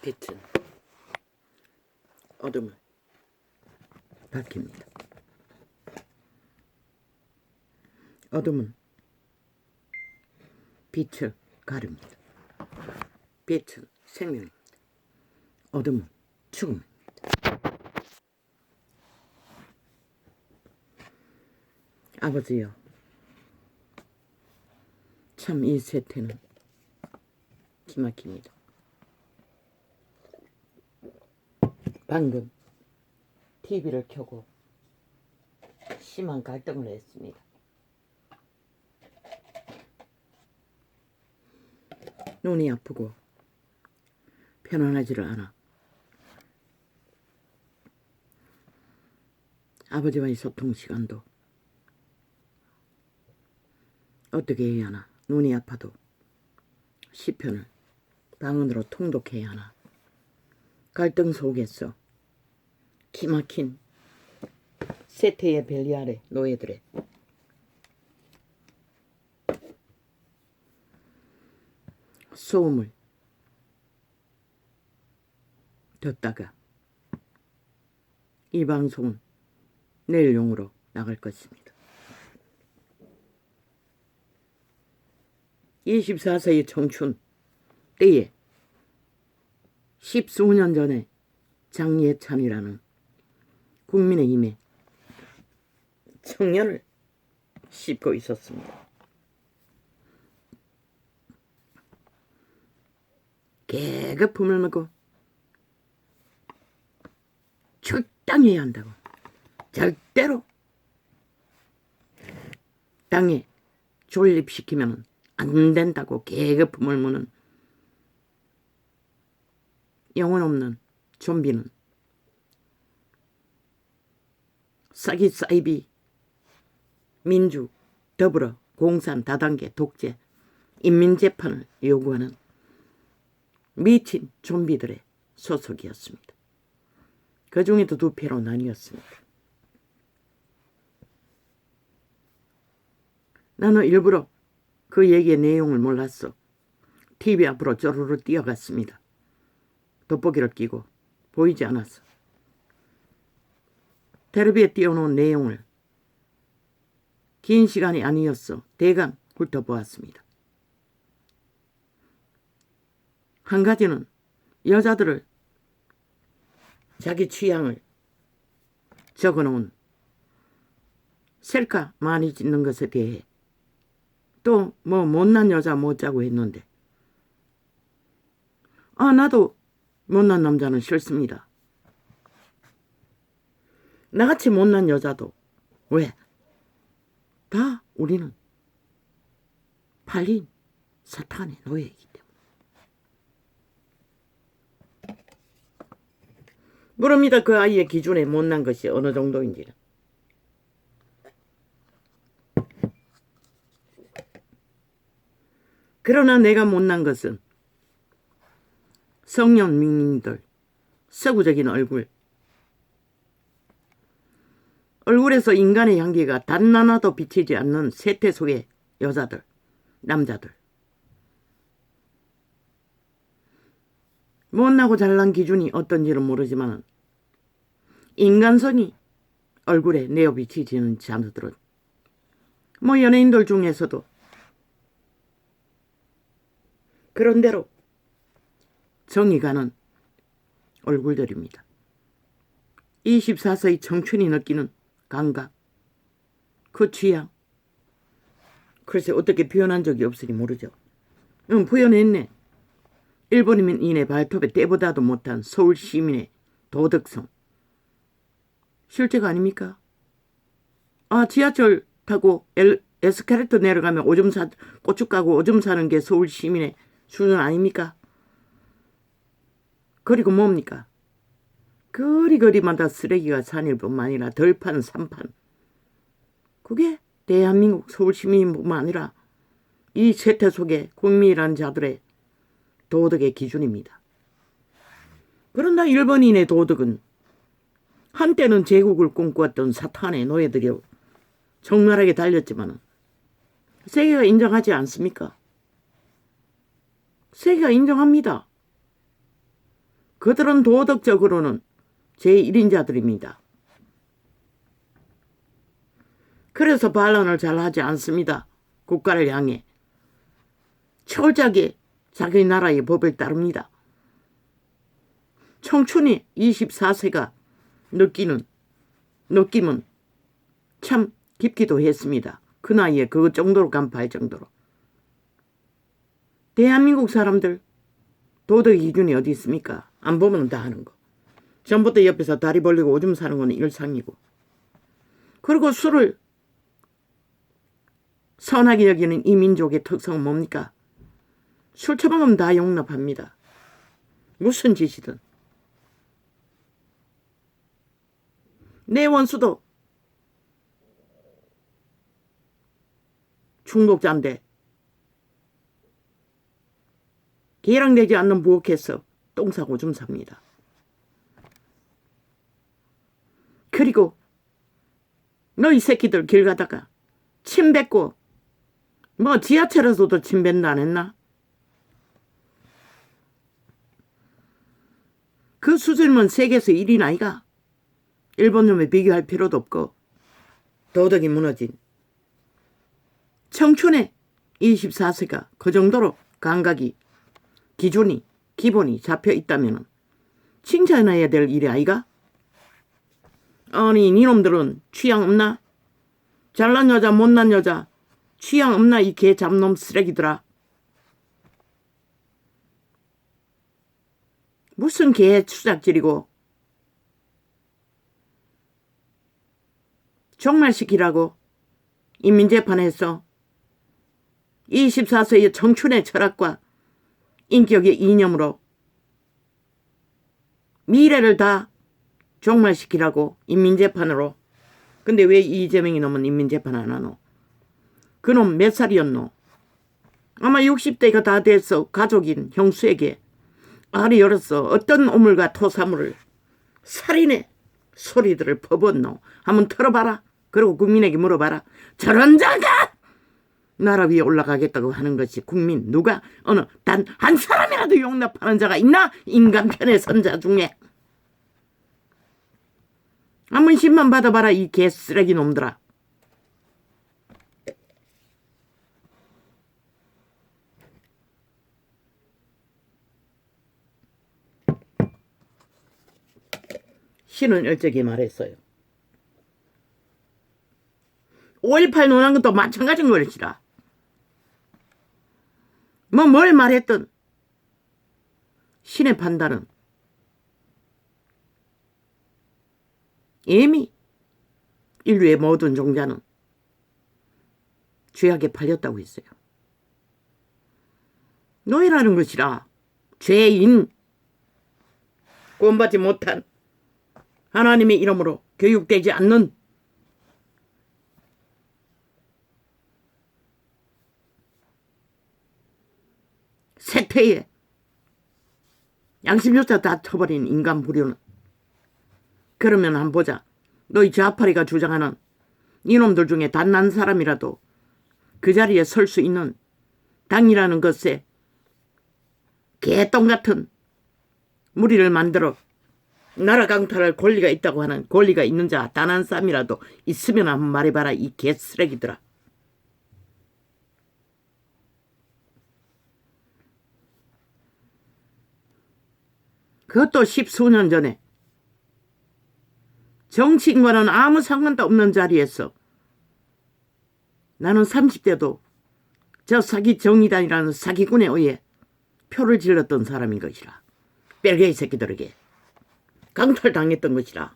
빛은 어둠을 밝힙니다. 어둠은 빛을 가릅니다. 빛은 생명입니다. 어둠은 죽음입니다. 아버지여, 참 이 세태는 기막힙니다. 방금 TV를 켜고 심한 갈등을 했습니다. 눈이 아프고 편안하지를 않아. 아버지와의 소통 시간도 어떻게 해야 하나. 눈이 아파도 시편을 방언으로 통독해야 하나. 갈등 속에서 기막힌 세태의 벨리 아래 노예들의 소음을 듣다가 이 방송은 내일용으로 나갈 것입니다. 24세의 청춘 때에 10수년 전에 장예찬이라는 국민의힘의 청년을 씹고 있었습니다. 계급품을 먹고 출당해야 한다고, 절대로 땅에 존립시키면 안 된다고 계급품을 무는 영혼 없는 좀비는 싹이 사이비 민주, 더불어, 공산, 다단계, 독재, 인민재판을 요구하는 미친 좀비들의 소속이었습니다. 그 중에도 두 패로 나뉘었습니다. 나는 일부러 그 얘기의 내용을 몰랐어. TV 앞으로 쪼르르 뛰어갔습니다. 돋보기를 끼고 보이지 않았어. 텔레비에 띄워놓은 내용을 긴 시간이 아니었어. 대강 훑어보았습니다. 한 가지는 여자들을 자기 취향을 적어놓은 셀카 많이 찍는 것에 대해 또 뭐 못난 여자 못 자고 했는데 나도 못난 남자는 싫습니다. 나같이 못난 여자도 왜? 다 우리는 팔린 사탄의 노예이기 때문에. 모릅니다. 그 아이의 기준에 못난 것이 어느 정도인지는. 그러나 내가 못난 것은 성년 민님들 서구적인 얼굴에서 인간의 향기가 단 하나도 비치지 않는 세태 속의 여자들, 남자들. 못나고 잘난 기준이 어떤지는 모르지만 인간성이 얼굴에 내어 비치지는 자들은 뭐 연예인들 중에서도 그런대로 정이 가는 얼굴들입니다. 24세의 청춘이 느끼는 감각, 그 취향, 글쎄 어떻게 표현한 적이 없으니 모르죠. 표현했네. 일본인의 발톱에 때보다도 못한 서울 시민의 도덕성. 실제가 아닙니까? 지하철 타고 에스컬레이터 내려가면 고춧 까고 오줌 사는 게 서울 시민의 수준 아닙니까? 그리고 뭡니까? 거리거리마다 쓰레기가 산일 뿐만 아니라 덜판, 산판. 그게 대한민국 서울 시민뿐만 아니라 이 세태 속의 국민이라는 자들의 도덕의 기준입니다. 그러나 일본인의 도덕은 한때는 제국을 꿈꾸었던 사탄의 노예들이 적나라하게 달렸지만 세계가 인정하지 않습니까? 세계가 인정합니다. 그들은 도덕적으로는 제1인자들입니다. 그래서 반란을 잘 하지 않습니다. 국가를 향해. 철저하게 자기 나라의 법을 따릅니다. 청춘이 24세가 느낌은 참 깊기도 했습니다. 그 나이에 그 정도로 간파할 정도로. 대한민국 사람들 도덕 기준이 어디 있습니까? 안 보면 다 하는 거. 전부터 옆에서 다리 벌리고 오줌 사는 건 일상이고. 그리고 술을 선하게 여기는 이 민족의 특성은 뭡니까? 술 처먹으면 다 용납합니다. 무슨 짓이든. 내 원수도 중독자인데 계량되지 않는 부엌에서 똥 싸고 좀 삽니다. 그리고 너희 새끼들 길 가다가 침 뱉고 뭐 지하철에서도 침 뱉는다 안 했나? 그 수준이면 세계에서 1인 아이가? 일본 놈에 비교할 필요도 없고 도덕이 무너진 청춘의 24세가 그 정도로 감각이 기본이 잡혀 있다면 칭찬해야 될 일이 아이가? 아니 니놈들은 취향 없나? 잘난 여자 못난 여자 취향 없나 이 개 잡놈 쓰레기들아. 무슨 개 추작질이고 종말시키라고 인민재판에서 24세의 청춘의 철학과 인격의 이념으로 미래를 다 종말시키라고 인민재판으로. 근데 왜 이재명이 놈은 인민재판 안 하노? 그놈 몇 살이었노? 아마 60대가 다 돼서 가족인 형수에게 알이 열었어. 어떤 오물과 토사물을 살인의 소리들을 퍼붓노? 한번 털어봐라. 그리고 국민에게 물어봐라. 저런 자가 나라 위에 올라가겠다고 하는 것이 국민 누가 어느 단 한 사람이라도 용납하는 자가 있나? 인간 편에 선 자 중에. 한번 신만 받아봐라 이 개쓰레기 놈들아. 신은 일찍이 말했어요. 5.18 논한 것도 마찬가지인 것이라. 뭘 말했든 신의 판단은 이미 인류의 모든 종자는 죄악에 팔렸다고 했어요. 노예라는 것이라. 죄인, 구원받지 못한 하나님의 이름으로 교육되지 않는 세태에 양심조차 다 쳐버린 인간 부류는. 그러면 한번 보자. 너희 좌파리가 주장하는 이놈들 중에 단 한 사람이라도 그 자리에 설 수 있는 당이라는 것에 개똥 같은 무리를 만들어 나라 강탈할 권리가 있다고 하는 권리가 있는 자 단 한 사람이라도 있으면 한번 말해봐라 이 개쓰레기들아. 그것도 10수년 전에 정치인과는 아무 상관도 없는 자리에서 나는 30대도 저 사기 정의단이라는 사기꾼에 의해 표를 질렀던 사람인 것이라. 뺄개이 새끼들에게 강탈당했던 것이라.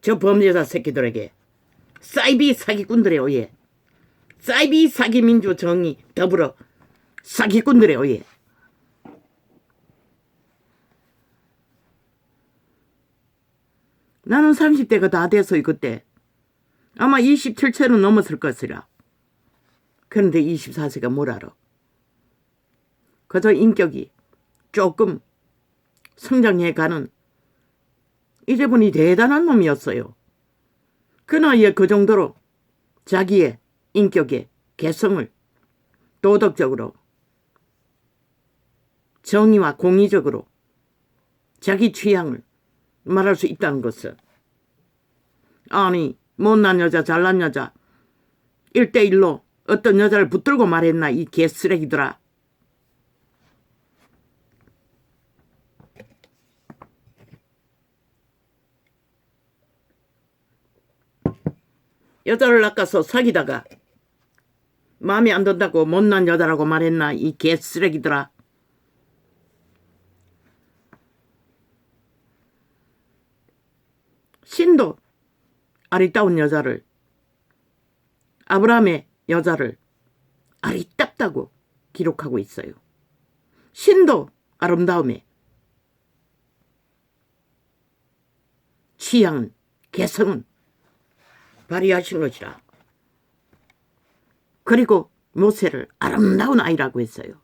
저 범죄자 새끼들에게 사이비 사기꾼들에 의해 사이비 사기민주 정의 더불어 사기꾼들에 의해 나는 30대가 다 돼서 그때 아마 27세는 넘었을 것이라. 그런데 24세가 뭘 알아? 그저 인격이 조금 성장해가는 이제 보니 대단한 놈이었어요. 그 나이에 그 정도로 자기의 인격의 개성을 도덕적으로 정의와 공의적으로 자기 취향을 말할 수 있다는 것은, 아니 못난 여자 잘난 여자 1대1로 어떤 여자를 붙들고 말했나 이 개쓰레기들아. 여자를 낚아서 사귀다가 마음에 안 든다고 못난 여자라고 말했나 이 개쓰레기들아. 신도 아리따운 여자를, 아브라함의 여자를 아리따다고 기록하고 있어요. 신도 아름다움에 취향은, 개성은 발휘하신 것이라. 그리고 모세를 아름다운 아이라고 했어요.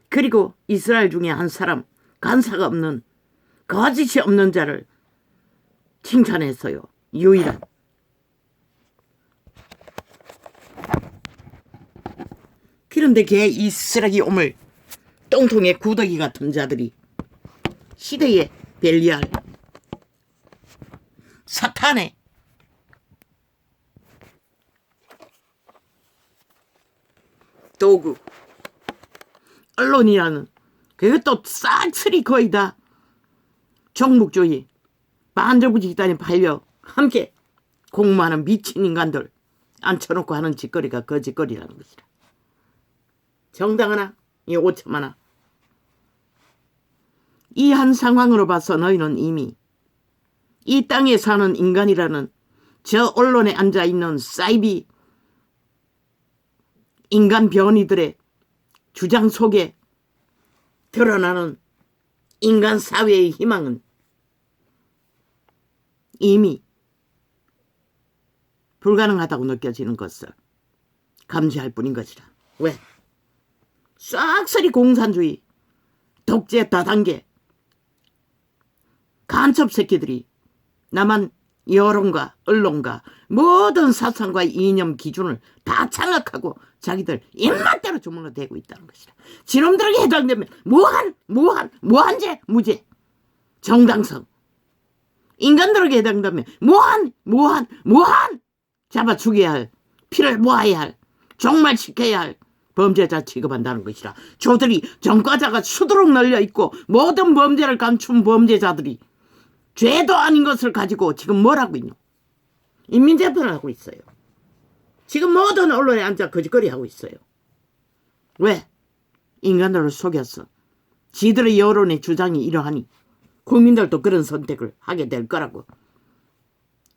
그리고 이스라엘 중에 한 사람, 간사가 없는, 거짓이 없는 자를 칭찬했어요. 유일한. 그런데 걔 이 쓰레기 오물 똥통에 구더기 같은 자들이 시대의 벨리알, 사탄의 도구, 언론이라는 그것도 싹쓸이 거의 다 종북주의, 반정부 집단에 팔려 함께 공모하는 미친 인간들 앉혀놓고 하는 짓거리가 그 짓거리라는 것이라. 정당 하나, 이 오참 하나. 이 한 상황으로 봐서 너희는 이미 이 땅에 사는 인간이라는 저 언론에 앉아있는 사이비 인간 변이들의 주장 속에 드러나는 인간 사회의 희망은 이미 불가능하다고 느껴지는 것을 감지할 뿐인 것이라. 왜? 싹쓸이 공산주의, 독재 다단계, 간첩 새끼들이 남한 여론과 언론과 모든 사상과 이념 기준을 다 장악하고 자기들 입맛대로 주문을 대고 있다는 것이라. 지놈들에게 해당되면 무한제, 무죄, 정당성. 인간들에게 해당되면 무한 잡아 죽여야 할, 피를 모아야 할, 종말시켜야 할 범죄자 취급한다는 것이라. 저들이 전과자가 수두룩 널려있고 모든 범죄를 감춘 범죄자들이 죄도 아닌 것을 가지고 지금 뭘 하고 있노? 인민재판을 하고 있어요. 지금 모든 언론에 앉아 거짓거리 하고 있어요. 왜? 인간들을 속였어. 지들의 여론의 주장이 이러하니 국민들도 그런 선택을 하게 될 거라고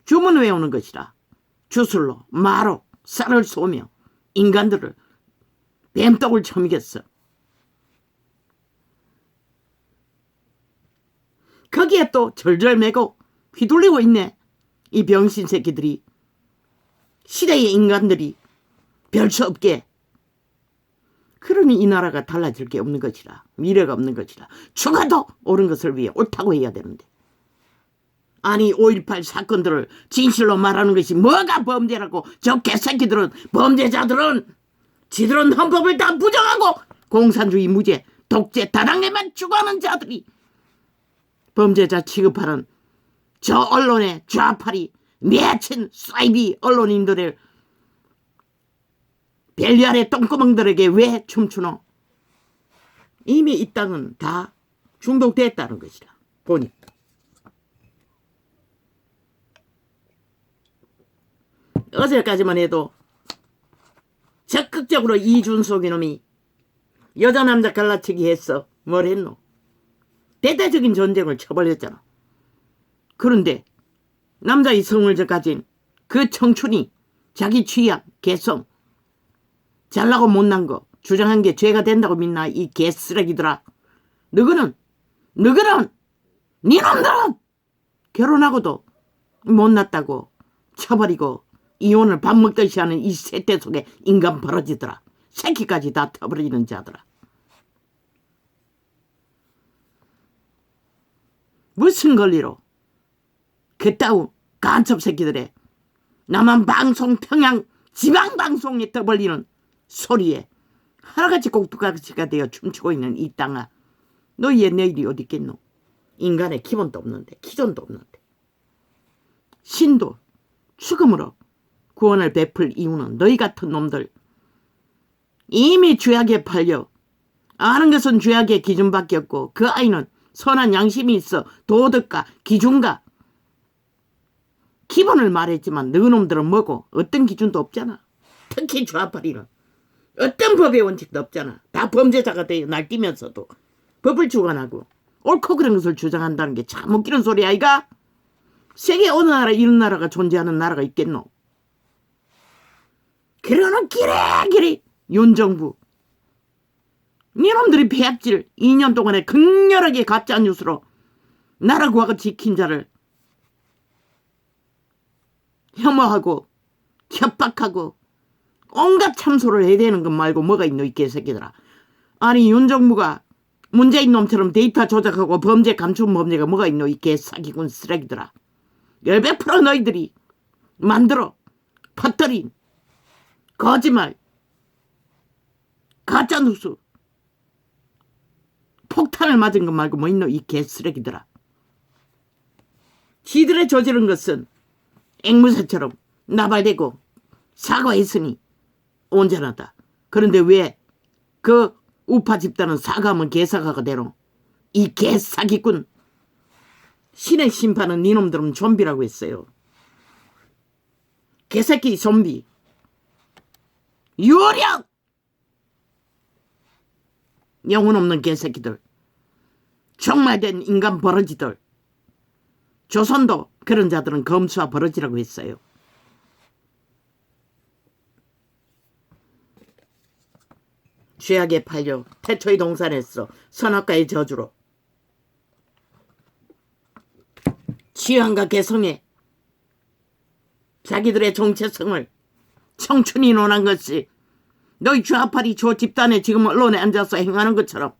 주문 외우는 것이라. 주술로 마로 쌀을 쏘며 인간들을 뱀떡을 쳐먹였어. 거기에 또 절절매고 휘둘리고 있네. 이 병신 새끼들이, 시대의 인간들이 별 수 없게. 그러니 이 나라가 달라질 게 없는 것이라. 미래가 없는 것이라. 죽어도 옳은 것을 위해 옳다고 해야 되는데. 아니 5.18 사건들을 진실로 말하는 것이 뭐가 범죄라고. 저 개새끼들은, 범죄자들은 지들은 헌법을 다 부정하고 공산주의 무죄, 독재 다당에만 추구하는 자들이 범죄자 취급하는 저 언론의 좌파리 미친 사이비 언론인들을 벨리 아래 똥구멍들에게 왜 춤추노? 이미 이 땅은 다 중독됐다는 것이라. 보니 어제까지만 해도 적극적으로 이준석 이놈이 여자 남자 갈라치기 했어. 뭘 했노? 대대적인 전쟁을 쳐버렸잖아. 그런데 남자의 성을 가진 그 청춘이 자기 취향, 개성, 잘나고 못난 거 주장한 게 죄가 된다고 믿나 이 개쓰레기들아. 너희는 니놈들은 결혼하고도 못났다고 쳐버리고 이혼을 밥 먹듯이 하는 이 세대 속에 인간 버러지더라. 새끼까지 다 터버리는 자들아. 무슨 권리로 그따위 간첩 새끼들의 남한 방송 평양 지방방송에 떠벌리는 소리에 하나같이 꼭두각시가 되어 춤추고 있는 이 땅아. 너희의 내일이 어디 있겠노? 인간의 기본도 없는데, 기존도 없는데. 신도 죽음으로 구원을 베풀 이유는 너희 같은 놈들 이미 죄악에 팔려 아는 것은 죄악의 기준밖에 없고 그 아이는 선한 양심이 있어 도덕과 기준과 기본을 말했지만 너희놈들은 뭐고 어떤 기준도 없잖아. 특히 좌파리는 어떤 법의 원칙도 없잖아. 다 범죄자가 되어 날뛰면서도 법을 주관하고 옳고 그런 것을 주장한다는 게 참 웃기는 소리 아이가? 세계 어느 나라 이런 나라가 존재하는 나라가 있겠노? 그러는 기레기리 윤정부 니놈들이 배악질 2년 동안에 극렬하게 가짜뉴스로 나라 구하고 지킨 자를 혐오하고 협박하고 온갖 참소를 해대는 것 말고 뭐가 있노 이 개새끼들아. 아니 윤정부가 문재인 놈처럼 데이터 조작하고 범죄 감춘 범죄가 뭐가 있노 이 개사기꾼 쓰레기들아. 100% 너희들이 만들어 퍼뜨린 거짓말 가짜뉴스 폭탄을 맞은 것 말고 뭐 있노 이 개쓰레기들아. 지들의 저지른 것은 앵무새처럼 나발대고 사과했으니 온전하다. 그런데 왜 그 우파 집단은 사과하면 개사과가 되노? 이 개사기꾼. 신의 심판은 니놈들은 좀비라고 했어요. 개새끼 좀비. 유령! 영혼 없는 개새끼들. 정말된 인간 버러지들. 조선도 그런 자들은 검수와 버러지라고 했어요. 죄악에 팔려 태초의 동산에서 선악과의 저주로 취향과 개성에 자기들의 정체성을 청춘이 논한 것이 너희 좌파리 조 집단에 지금 언론에 앉아서 행하는 것처럼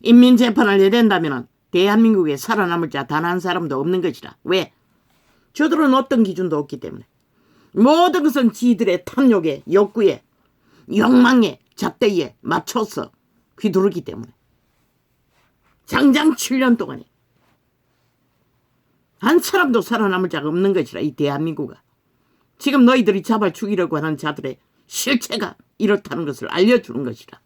인민재판을 내댄다면 대한민국에 살아남을 자 단 한 사람도 없는 것이라. 왜? 저들은 어떤 기준도 없기 때문에. 모든 것은 지들의 탐욕에 욕구에 욕망에 잣대에 맞춰서 휘두르기 때문에. 장장 7년 동안에 한 사람도 살아남을 자가 없는 것이라 이 대한민국아. 지금 너희들이 잡아 죽이려고 하는 자들의 실체가 이렇다는 것을 알려주는 것이라.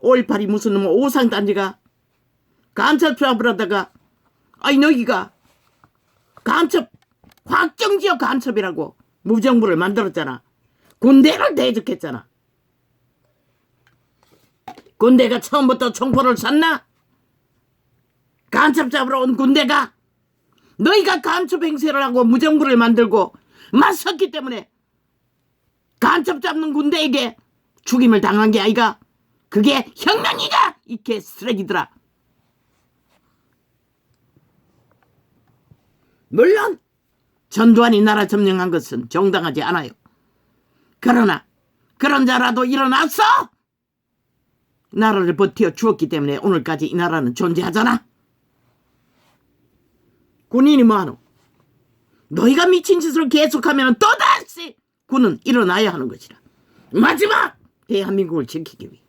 5.18이 무슨 놈 오상단지가 간첩 조합을 하다가 아니 너희가 간첩 확정지역 간첩이라고 무정부를 만들었잖아. 군대를 대적했잖아. 군대가 처음부터 총포를 쐈나? 간첩 잡으러 온 군대가 너희가 간첩 행세를 하고 무정부를 만들고 맞섰기 때문에 간첩 잡는 군대에게 죽임을 당한 게 아이가. 그게 혁명이가 이 개쓰레기들아. 물론 전두환이 나라 점령한 것은 정당하지 않아요. 그러나 그런 자라도 일어났어. 나라를 버티어 주었기 때문에 오늘까지 이 나라는 존재하잖아. 군인이 뭐하노? 너희가 미친 짓을 계속하면 또다시 군은 일어나야 하는 것이라. 마지막 대한민국을 지키기 위해.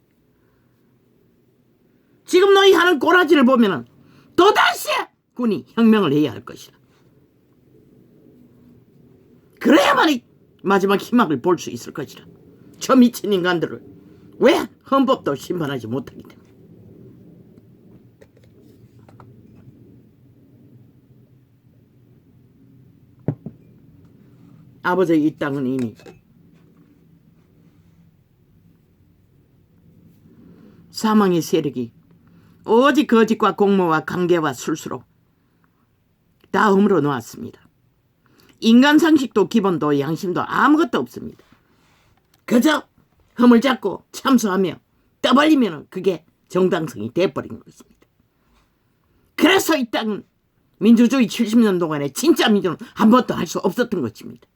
지금 너희 하는 꼬라지를 보면 또다시 군이 혁명을 해야 할 것이라. 그래야만이 마지막 희망을 볼 수 있을 것이라. 저 미친 인간들을 왜 헌법도 심판하지 못하기 때문에. 아버지의 이 땅은 이미 사망의 세력이 오직 거짓과 공모와 관계와 술수로 다 허물어 놓았습니다. 인간 상식도 기본도 양심도 아무것도 없습니다. 그저 허물 잡고 참수하며 떠벌리면 그게 정당성이 돼버린 것입니다. 그래서 이 땅은 민주주의 70년 동안에 진짜 민주는 한 번도 할 수 없었던 것입니다.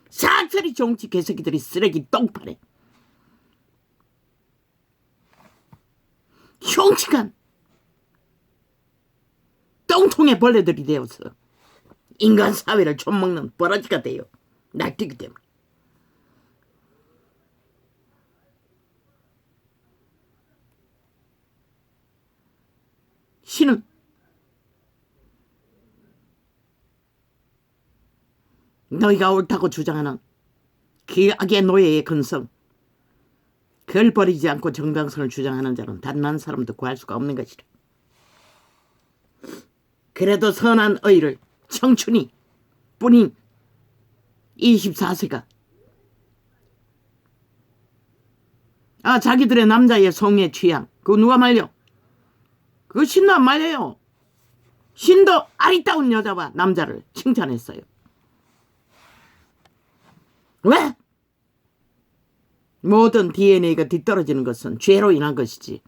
사철이 정치 개새끼들이 쓰레기 똥판에 흉측한 똥통의 벌레들이 되어서 인간 사회를 좀먹는 버러지가 되어 날뛰기 때문에. 신은 너희가 옳다고 주장하는 기악의 노예의 근성, 그걸 버리지 않고 정당성을 주장하는 자는 단 한 사람도 구할 수가 없는 것이라. 그래도 선한 의를 청춘이 뿐인 24세가 자기들의 남자의 성의 취향, 그거 누가 말려? 그거 신도 안 말려요. 신도 아리따운 여자와 남자를 칭찬했어요. 왜? 모든 DNA가 뒤떨어지는 것은 죄로 인한 것이지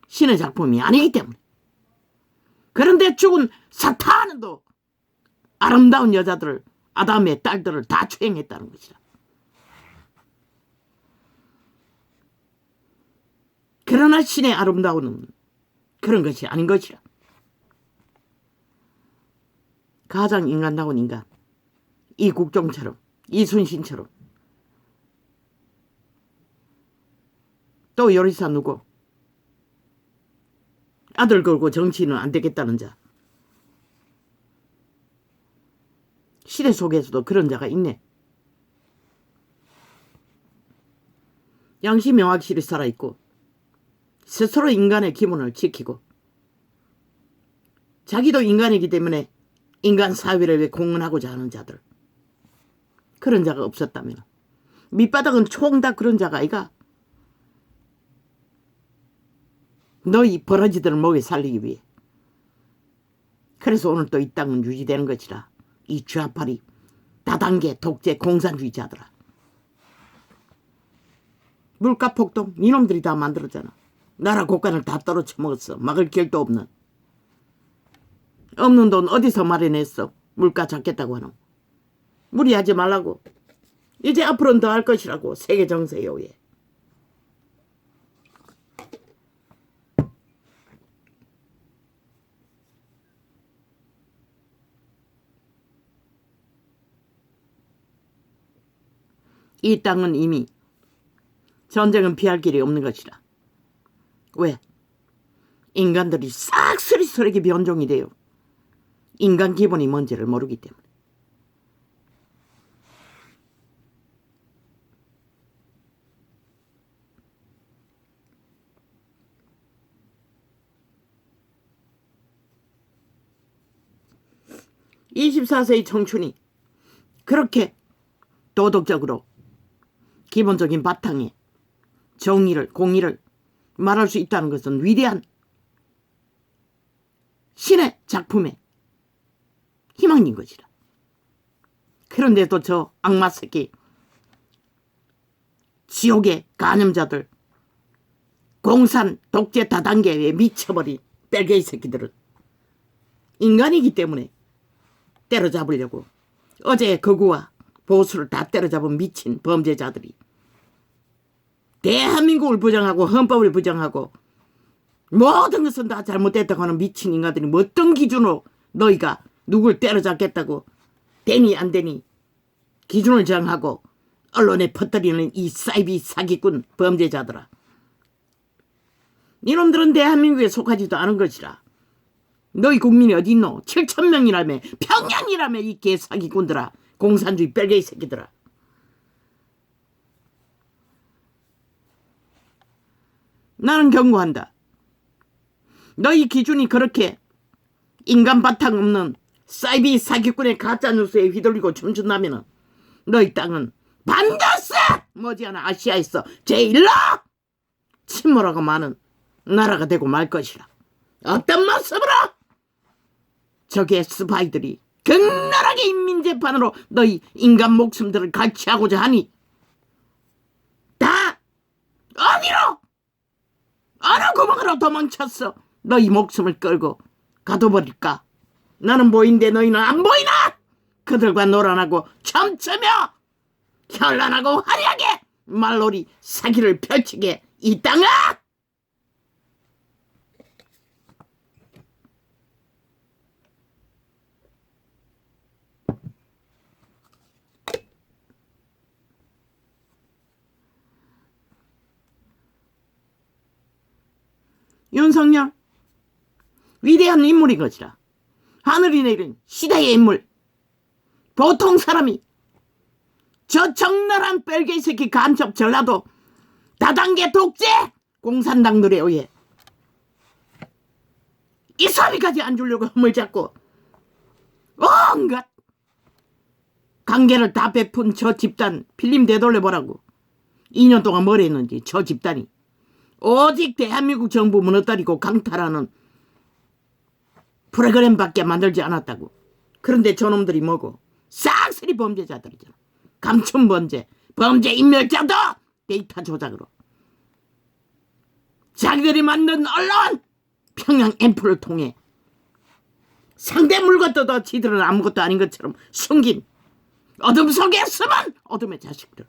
신의 작품이 아니기 때문에. 그런데 죽은 사탄도 아름다운 여자들을, 아담의 딸들을 다 추행했다는 것이라. 그러나 신의 아름다움은 그런 것이 아닌 것이라. 가장 인간다운 인간, 이국종처럼, 이순신처럼, 또 요리사 누구, 아들 걸고 정치는 안 되겠다는 자, 시대 속에서도 그런 자가 있네. 양심이 확실히 살아있고 스스로 인간의 기본을 지키고 자기도 인간이기 때문에 인간 사회를 위해 공헌하고자 하는 자들, 그런 자가 없었다면 밑바닥은 총 다 그런 자가 아이가. 너희 버러지들을 먹여 살리기 위해. 그래서 오늘 또 이 땅은 유지되는 것이라. 이 좌파리 다단계 독재 공산주의자들아. 물가 폭동 이놈들이 다 만들었잖아. 나라 곳간을 다 떨어쳐먹었어. 막을 길도 없는. 없는 돈 어디서 마련했어? 물가 잡겠다고 하노. 무리하지 말라고. 이제 앞으로는 더 할 것이라고. 세계 정세에 의해. 이 땅은 이미 전쟁은 피할 길이 없는 것이라. 왜? 인간들이 싹쓸이 쓰레기 변종이 돼요. 인간 기본이 뭔지를 모르기 때문에. (24세의) 청춘이 그렇게 도덕적으로 기본적인 바탕에 정의를, 공의를 말할 수 있다는 것은 위대한 신의 작품의 희망인 것이라. 그런데도 저 악마 새끼, 지옥의 간염자들, 공산 독재 다단계에 미쳐버린 뺄개이 새끼들은 인간이기 때문에 때려잡으려고 어제 거구와 보수를 다 때려잡은 미친 범죄자들이 대한민국을 부정하고 헌법을 부정하고 모든 것은 다 잘못됐다고 하는 미친 인간들이 뭐 어떤 기준으로 너희가 누굴 때려잡겠다고 되니 안 되니 기준을 정하고 언론에 퍼뜨리는 이 사이비 사기꾼 범죄자들아. 이놈들은 대한민국에 속하지도 않은 것이라. 너희 국민이 어디 있노? 7,000명이라며, 평양이라며, 이 개사기꾼들아. 공산주의 뺄개이 새끼들아. 나는 경고한다. 너희 기준이 그렇게 인간 바탕 없는 사이비 사기꾼의 가짜뉴스에 휘둘리고 춤춘다면 너희 땅은 반드시 머지않아 아시아에서 제일로 침몰하고 마는 나라가 되고 말 것이라. 어떤 모습으로? 적의 스파이들이 격렬하게 인민재판으로 너희 인간 목숨들을 갈취하고자 하니 다 어디로? 어느 구멍으로 도망쳤어? 너희 목숨을 끌고 가둬버릴까? 나는 보이는데 너희는 안 보이나? 그들과 놀아나고 춤추며 현란하고 화려하게 말놀이 사기를 펼치게 이 땅아! 윤석열, 위대한 인물인 것이라. 하늘이 내린 시대의 인물. 보통 사람이 저 적나라한 뺄개이 새끼 간첩 전라도 다단계 독재 공산당들에 의해 이 소리까지 안 주려고 흠을 잡고 온갖 관계를 다 베푼 저 집단 필름 되돌려보라고. 2년 동안 뭘 했는지 저 집단이 오직 대한민국 정부 무너뜨리고 강탈하는 프로그램밖에 만들지 않았다고. 그런데 저놈들이 뭐고 싹쓸이 범죄자들이잖아. 감춘범죄, 범죄 인멸자도 데이터 조작으로 자기들이 만든 언론 평양 앰프를 통해 상대 물건도 지들은 아무것도 아닌 것처럼 숨긴 어둠 속에 숨은 어둠의 자식들.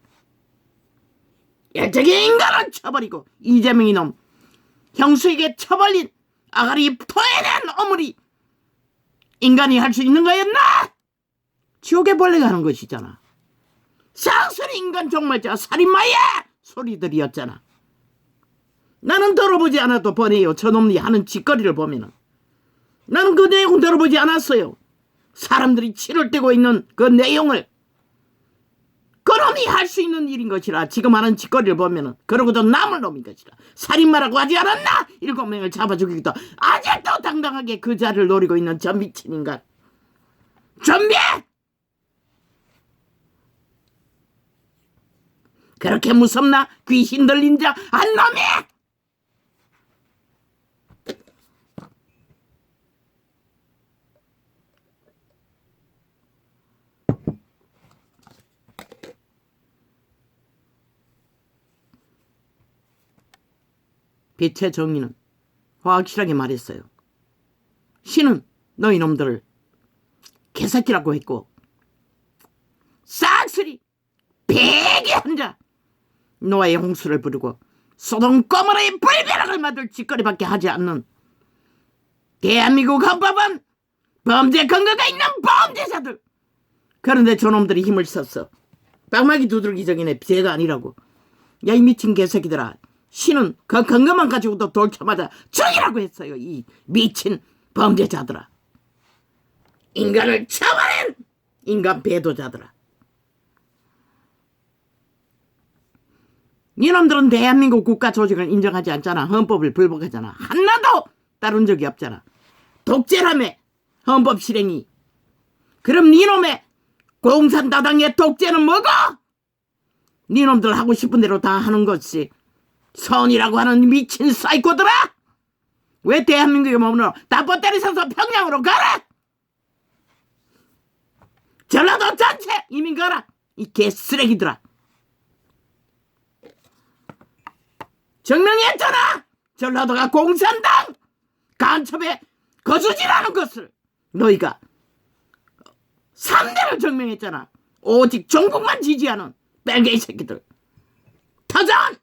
일찍이 인간을 쳐버리고 이재명 이놈 형수에게 쳐벌린 아가리 토해낸 어물이 인간이 할 수 있는 거였나? 지옥의 벌레가 하는 것이잖아. 쌍순이 인간 종말자 살인마의 소리들이었잖아. 나는 들어보지 않아도 뻔해요. 저놈이 하는 짓거리를 보면은. 나는 그 내용 들어보지 않았어요. 사람들이 치를 떼고 있는 그 내용을. 그놈이 할 수 있는 일인 것이라. 지금 하는 짓거리를 보면은. 그러고도 남을 놈인 것이라. 살인마라고 하지 않았나? 7명을 잡아 죽이기도 아직도 당당하게 그 자리를 노리고 있는 저 미친 인간. 준비! 그렇게 무섭나? 귀신 들린 자 한 놈이! 빛의 정의는 확실하게 말했어요. 신은 너희 놈들을 개새끼라고 했고 싹쓸이 배기한 자 노아의 홍수를 부르고 소돔 고모라의 불벼락을 맞을 짓거리밖에 하지 않는 대한민국 헌법은 범죄 근거가 있는 범죄자들. 그런데 저놈들이 힘을 썼어. 빡막이 두들기 적이네. 죄가 아니라고. 야, 이 미친 개새끼들아. 신은 그 근거만 가지고도 돌쳐맞아 죽이라고 했어요. 이 미친 범죄자들아. 인간을 쳐버린 인간 배도자들아. 이놈들은 대한민국 국가 조직을 인정하지 않잖아. 헌법을 불복하잖아. 하나도 따른 적이 없잖아. 독재라며 헌법 실행이. 그럼 니놈의 공산다당의 독재는 뭐고? 니놈들 하고 싶은 대로 다 하는 것이 선이라고 하는 미친 사이코들아. 왜 대한민국에 머무러? 다 뻗다리 서서 평양으로 가라. 전라도 전체 이민 가라. 이 개쓰레기들아. 증명했잖아. 전라도가 공산당 간첩의 거주지라는 것을 너희가 3대를 증명했잖아. 오직 중국만 지지하는 뺄개이 새끼들. 터전!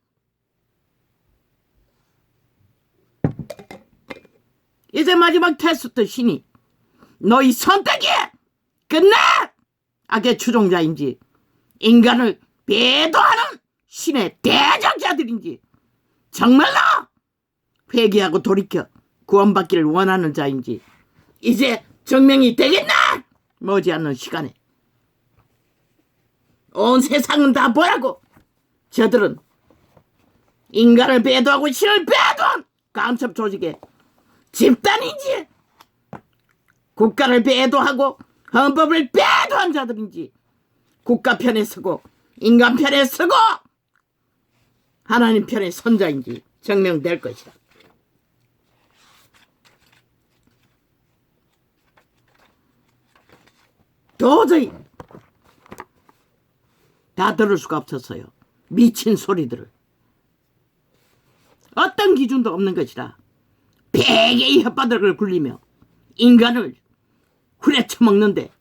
이제 마지막 테스트 신이 너희 선택이 끝내! 악의 추종자인지 인간을 배도하는 신의 대적자들인지 정말로 회개하고 돌이켜 구원받기를 원하는 자인지 이제 증명이 되겠나? 머지않는 시간에 온 세상은 다 보라고. 저들은 인간을 배도하고 신을 배도한 간첩 조직의 집단인지 국가를 배도하고 헌법을 배도한 자들인지 국가 편에 서고 인간 편에 서고 하나님 편에 선 자인지 증명될 것이다. 도저히 다 들을 수가 없었어요. 미친 소리들을. 어떤 기준도 없는 것이라 베개의 혓바닥을 굴리며 인간을 후려쳐먹는데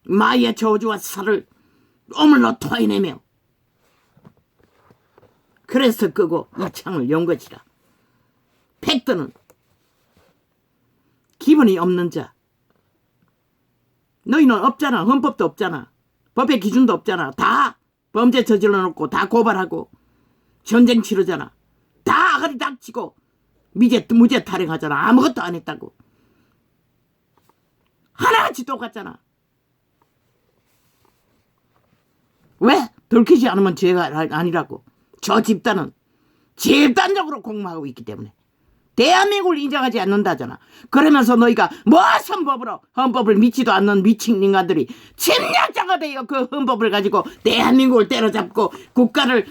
마의 저주와 살을 오물로 토해내며 그래서 끄고 이 창을 연 것이라. 팩트는 기본이 없는 자. 너희는 없잖아. 헌법도 없잖아. 법의 기준도 없잖아. 다 범죄 저질러 놓고 다 고발하고 전쟁 치르잖아. 다 아가리 닥치고 무죄 타령하잖아. 아무것도 안 했다고. 하나같이 똑같잖아. 왜? 들키지 않으면 죄가 아니라고. 저 집단은 집단적으로 공모하고 있기 때문에 대한민국을 인정하지 않는다잖아. 그러면서 너희가 무슨 법으로 헌법을 믿지도 않는 미친 인간들이 침략자가 되어 그 헌법을 가지고 대한민국을 때려잡고 국가를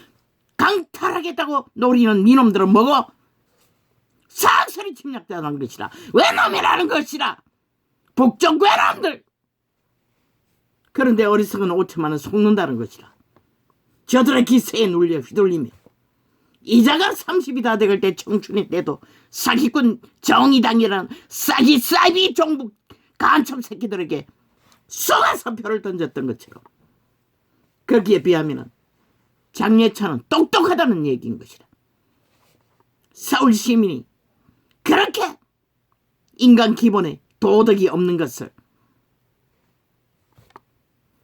강탈하겠다고 노리는 미놈들은 뭐고? 싹쓸이 침략자라는 것이라. 외놈이라는 것이라. 북쪽 외놈들. 그런데 어리석은 5천만 원 속는다는 것이라. 저들의 기세에 눌려 휘둘리며 이자가 30이 다 돼갈 때 청춘일 때도 사기꾼 정의당이라는 싸기 종북 간첩 새끼들에게 쏘아서 표를 던졌던 것처럼 거기에 비하면 장례차는 똑똑하다는 얘기인 것이라. 서울 시민이 그렇게 인간 기본에 도덕이 없는 것을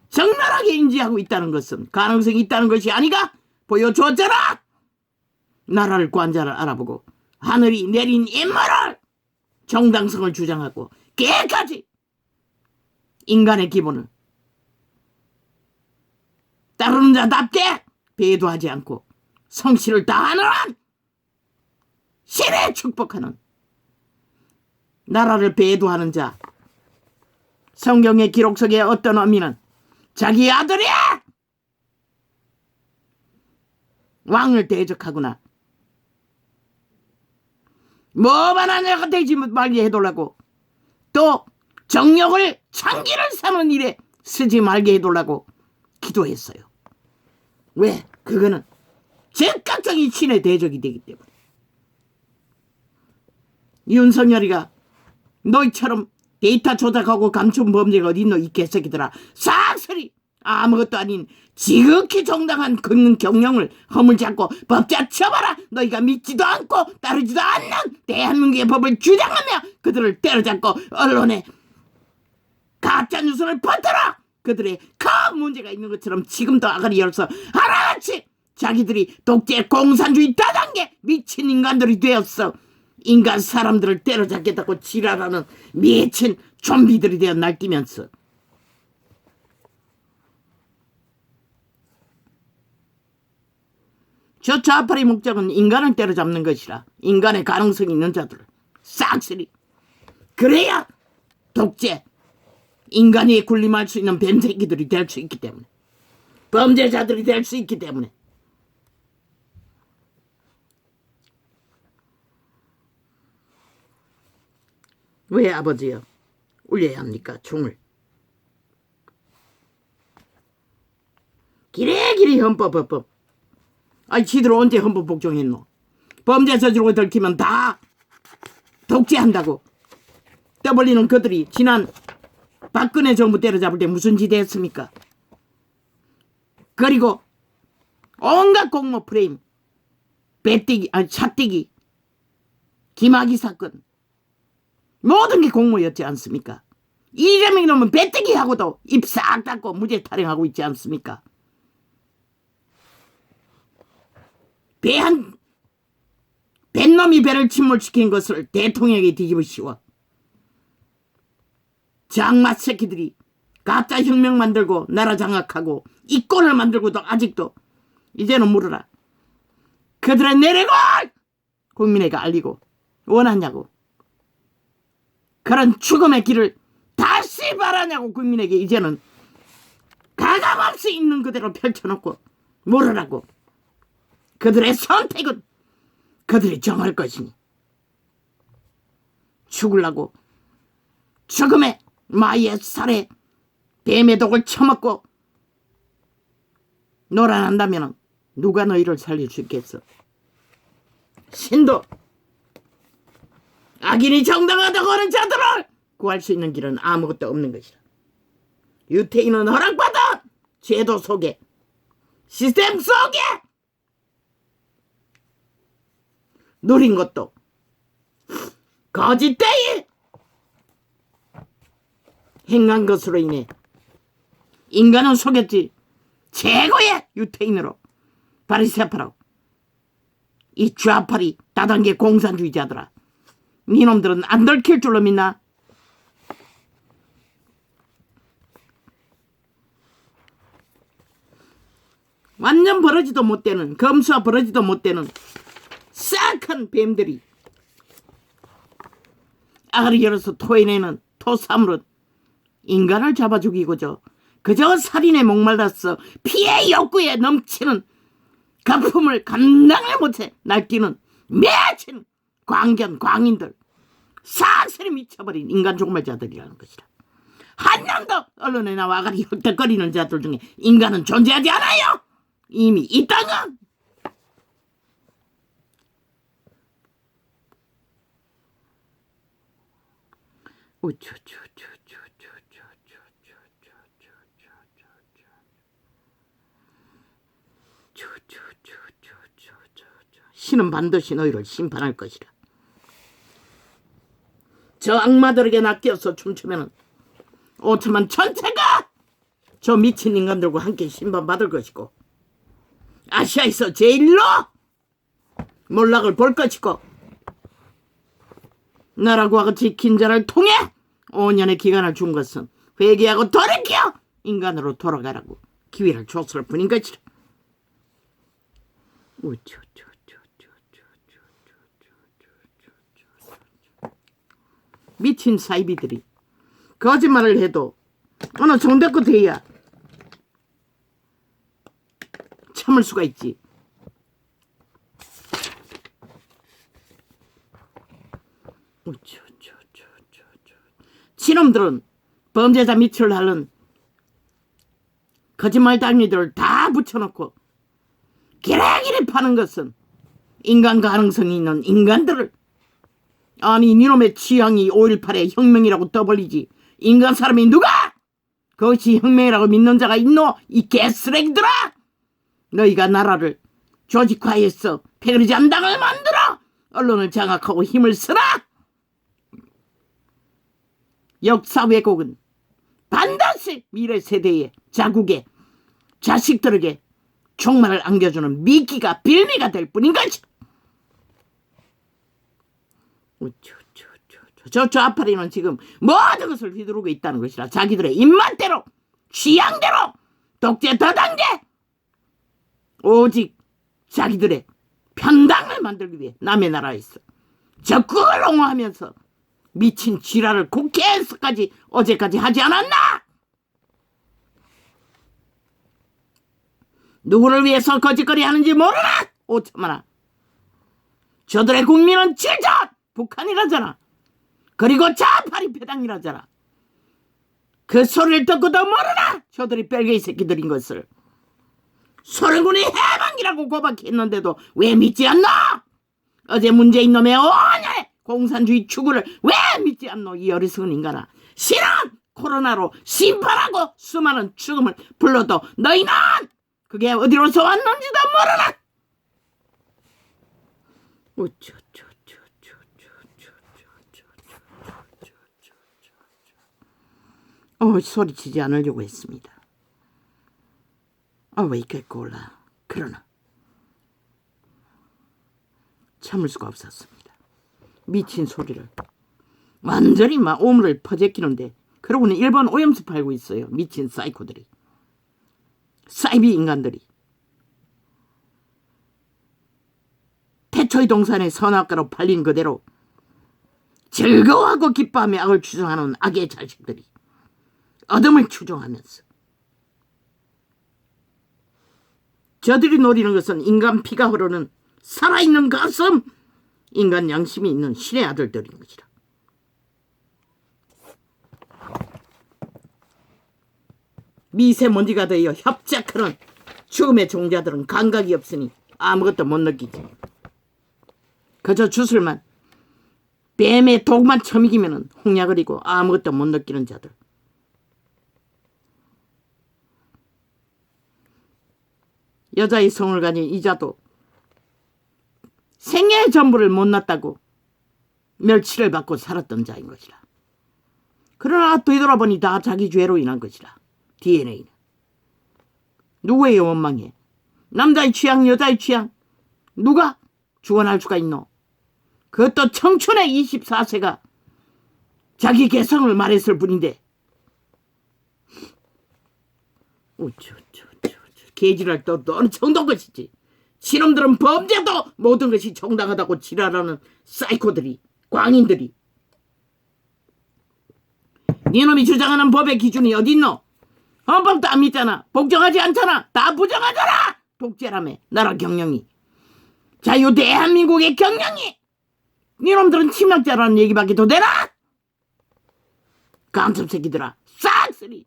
적나라하게 인지하고 있다는 것은 가능성이 있다는 것이 아니가 보여주었잖아. 나라를 관자를 알아보고 하늘이 내린 인물을 정당성을 주장하고 깨까지 인간의 기본을 따르는 자답게 배도하지 않고 성실을 다하는 한 신의 축복하는 나라를 배도하는 자. 성경의 기록 속에 어떤 어미는 자기 아들이 왕을 대적하거나 뭐만 하냐가 되지 말게 해달라고, 또 정력을 창기를 사는 일에 쓰지 말게 해달라고 기도했어요. 왜? 그거는 즉각적인 신의 대적이 되기 때문에. 윤석열이가 너희처럼 데이터 조작하고 감춘 범죄가 어딨노 이 개새끼들아. 싹쓸이 아무것도 아닌 지극히 정당한 경영을 허물잡고 법자 쳐봐라. 너희가 믿지도 않고 따르지도 않는 대한민국의 법을 주장하며 그들을 때려잡고 언론에 가짜뉴스를 퍼뜨려 그들의 큰 문제가 있는 것처럼 지금도 아가리 열어서 하나같이 자기들이 독재 공산주의 다단계 미친 인간들이 되었어. 인간 사람들을 때려잡겠다고 지랄하는 미친 좀비들이 되어 날뛰면서 저 좌파의 목적은 인간을 때려잡는 것이라. 인간의 가능성이 있는 자들을 싹쓸이. 그래야 독재 인간이 군림할 수 있는 뱀새끼들이 될 수 있기 때문에, 범죄자들이 될 수 있기 때문에. 왜 아버지요 울려야 합니까? 총을. 기레기리 헌법. 아니 지들 언제 헌법 복종했노? 범죄 저지르고 들키면 다 독재한다고 떠벌리는 그들이 지난 박근혜 정부 때려잡을 때 무슨 짓 했습니까? 그리고 온갖 공모 프레임, 배뛰기, 샷뛰기, 김학의 사건 모든 게 공모였지 않습니까? 이재명이 놈은 배뛰기하고도 입 싹 닫고 무죄 타령하고 있지 않습니까? 뱃놈이 배를 침몰시킨 것을 대통령에게 뒤집어 씌워 장마 새끼들이 가짜 혁명 만들고 나라 장악하고 이권을 만들고도 아직도 이제는 물어라. 그들의 내력을 국민에게 알리고 원하냐고. 그런 죽음의 길을 다시 바라냐고. 국민에게 이제는 가감없이 있는 그대로 펼쳐놓고 물으라고. 그들의 선택은 그들이 정할 것이니 죽으려고 죽음의 마의 살에 뱀의 독을 처먹고 놀아난다면 누가 너희를 살릴 수 있겠어? 신도 악인이 정당하다고 하는 자들을 구할 수 있는 길은 아무것도 없는 것이라. 유태인은 허락받은 제도 속에, 시스템 속에 누린 것도 거짓되이 행한 것으로 인해 인간은 속였지. 최고의 유태인으로 바리새파라고 이 좌파리 다단계 공산주의자들아. 니놈들은 안 들킬 줄로 믿나? 완전 버러지도 못 되는, 검수와 버러지도 못 되는 싹한 뱀들이 아가리 열어서 토해내는 토사물은 인간을 잡아 죽이고저 그저 살인에 목말랐어 피해 욕구에 넘치는 거품을 감당을 못해 날뛰는 매진 광견 광인들, 사슬이 미쳐버린 인간 종말자들이라는 것이다. 한 명도 언론에 나와 아가리 헐떡거리는 자들 중에 인간은 존재하지 않아요. 이미 이 땅은 신은 반드시 너희를 심판할 것이라. 저 악마들에게 낚여서 춤추면은 5천만 전체가 저 미친 인간들과 함께 심판받을 것이고 아시아에서 제일로 몰락을 볼 것이고 나라고 같이 긴 자를 통해 5년의 기간을 준 것은 회개하고 돌이켜 인간으로 돌아가라고 기회를 줬을 뿐인 것이라. 미친 사이비들이 거짓말을 해도 어느 정도 돼야 참을 수가 있지. 지놈들은 범죄자 밑을 하는 거짓말 당이들을 다 붙여놓고 기레기를 파는 것은 인간 가능성이 있는 인간들을, 아니 니놈의 취향이 5.18의 혁명이라고 떠벌리지 인간 사람이 누가 그것이 혁명이라고 믿는 자가 있노? 이 개쓰레기들아. 너희가 나라를 조직화해서 패거리잠 당을 만들어 언론을 장악하고 힘을 쓰라. 역사 왜곡은 반드시 미래 세대의 자국의 자식들에게 종말을 안겨주는 미끼가 빌미가 될 뿐인 것이. 저 좌파리는 지금 모든 것을 휘두르고 있다는 것이라. 자기들의 입맛대로 취향대로 독재 다단계 오직 자기들의 편당을 만들기 위해 남의 나라에서 적극을 옹호하면서 미친 지랄을 국회에서까지 어제까지 하지 않았나? 누구를 위해서 거짓거리 하는지 모르나? 5천만원. 저들의 국민은 질전 북한이라잖아. 그리고 좌파리 배당이라잖아. 그 소리를 듣고도 모르나? 저들이 뺄개이 새끼들인 것을. 소련군이 해방이라고 고박했는데도 왜 믿지 않나? 어제 문재인 놈의 5년의 공산주의 추구를 왜 믿지 않노? 이 어리석은 인간아. 실은 코로나로 심판하고 수많은 죽음을 불러도 너희는 그게 어디로서 왔는지도 모르나? 소리치지 않으려고 했습니다. 왜 이렇게 골라. 그러나 참을 수가 없었습니다. 미친 소리를 완전히 막 오물을 퍼제끼는데 그러고는 일본 오염수 팔고 있어요. 미친 사이코들이, 사이비 인간들이. 태초의 동산의 선악과로 팔린 그대로 즐거워하고 기뻐하며 악을 추종하는 악의 자식들이 어둠을 추종하면서 저들이 노리는 것은 인간 피가 흐르는 살아있는 가슴, 인간 양심이 있는 신의 아들들인 것이다. 미세먼지가 되어 협작하는 죽음의 종자들은 감각이 없으니 아무것도 못 느끼지. 그저 주술만, 뱀의 독만 처먹이면 홍약을 이고 아무것도 못 느끼는 자들. 여자의 성을 가진 이자도 생애의 전부를 못 낳았다고 멸치를 받고 살았던 자인 것이라. 그러나 되돌아보니 다 자기 죄로 인한 것이라. DNA는 누구의 원망해? 남자의 취향, 여자의 취향, 누가 주관할 수가 있노? 그것도 청춘의 24세가 자기 개성을 말했을 뿐인데. 개지랄 또 어느 정도 것이지. 지놈들은 범죄도 모든 것이 정당하다고 지랄하는 사이코들이, 광인들이. 니놈이 주장하는 법의 기준이 어딨노? 헌법도 안 믿잖아. 복종하지 않잖아. 다 부정하잖아. 독재라며 나라 경영이. 자유 대한민국의 경영이. 니놈들은 침략자라는 얘기밖에 더 되나? 간첩 새끼들아. 싹쓸이.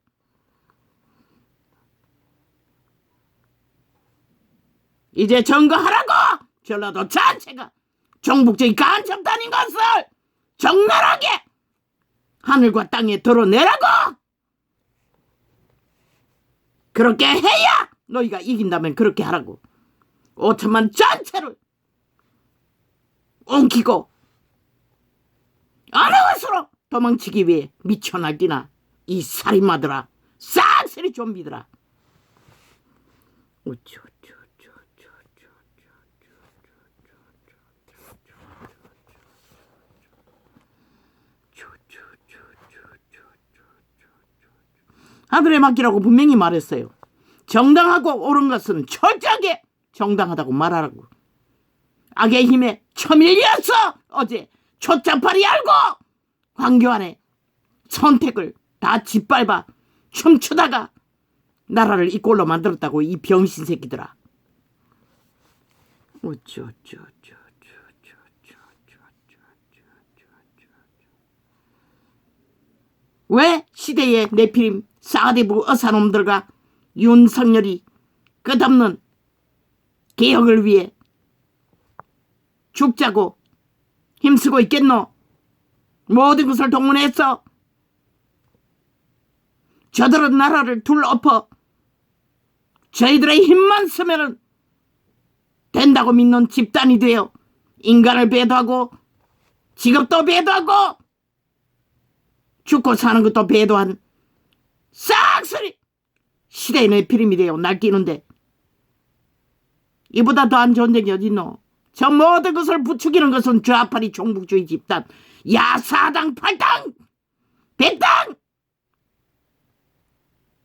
이제 점거하라고. 전라도 전체가 종북적인 간첩단인 것을 적나라하게 하늘과 땅에 드러내라고. 그렇게 해야 너희가 이긴다면 그렇게 하라고. 5천만 전체를 옮기고 어느 곳으로 도망치기 위해 미쳐날뛰나 이 살인마들아. 싹쓸이 좀비들아. 하늘에 맡기라고 분명히 말했어요. 정당하고 옳은 것은 철저하게 정당하다고 말하라고. 악의 힘에 쳐밀려서 어제 초짜파리 알고 황교안의 선택을 다 짓밟아 춤추다가 나라를 이 꼴로 만들었다고. 이 병신 새끼들아. 왜 시대의 내피림 사대부 어사놈들과 윤석열이 끝없는 개혁을 위해 죽자고 힘쓰고 있겠노? 모든 것을 동원해서 저들은 나라를 둘러엎어 저희들의 힘만 쓰면 된다고 믿는 집단이 되어 인간을 배도하고 직업도 배도하고 죽고 사는 것도 배도한 싹쓸이 시대의 내피림이 되어 날뛰는데 이보다 더한 전쟁이 어딨노? 저 모든 것을 부추기는 것은 좌파리 종북주의 집단, 야사당 팔당 배당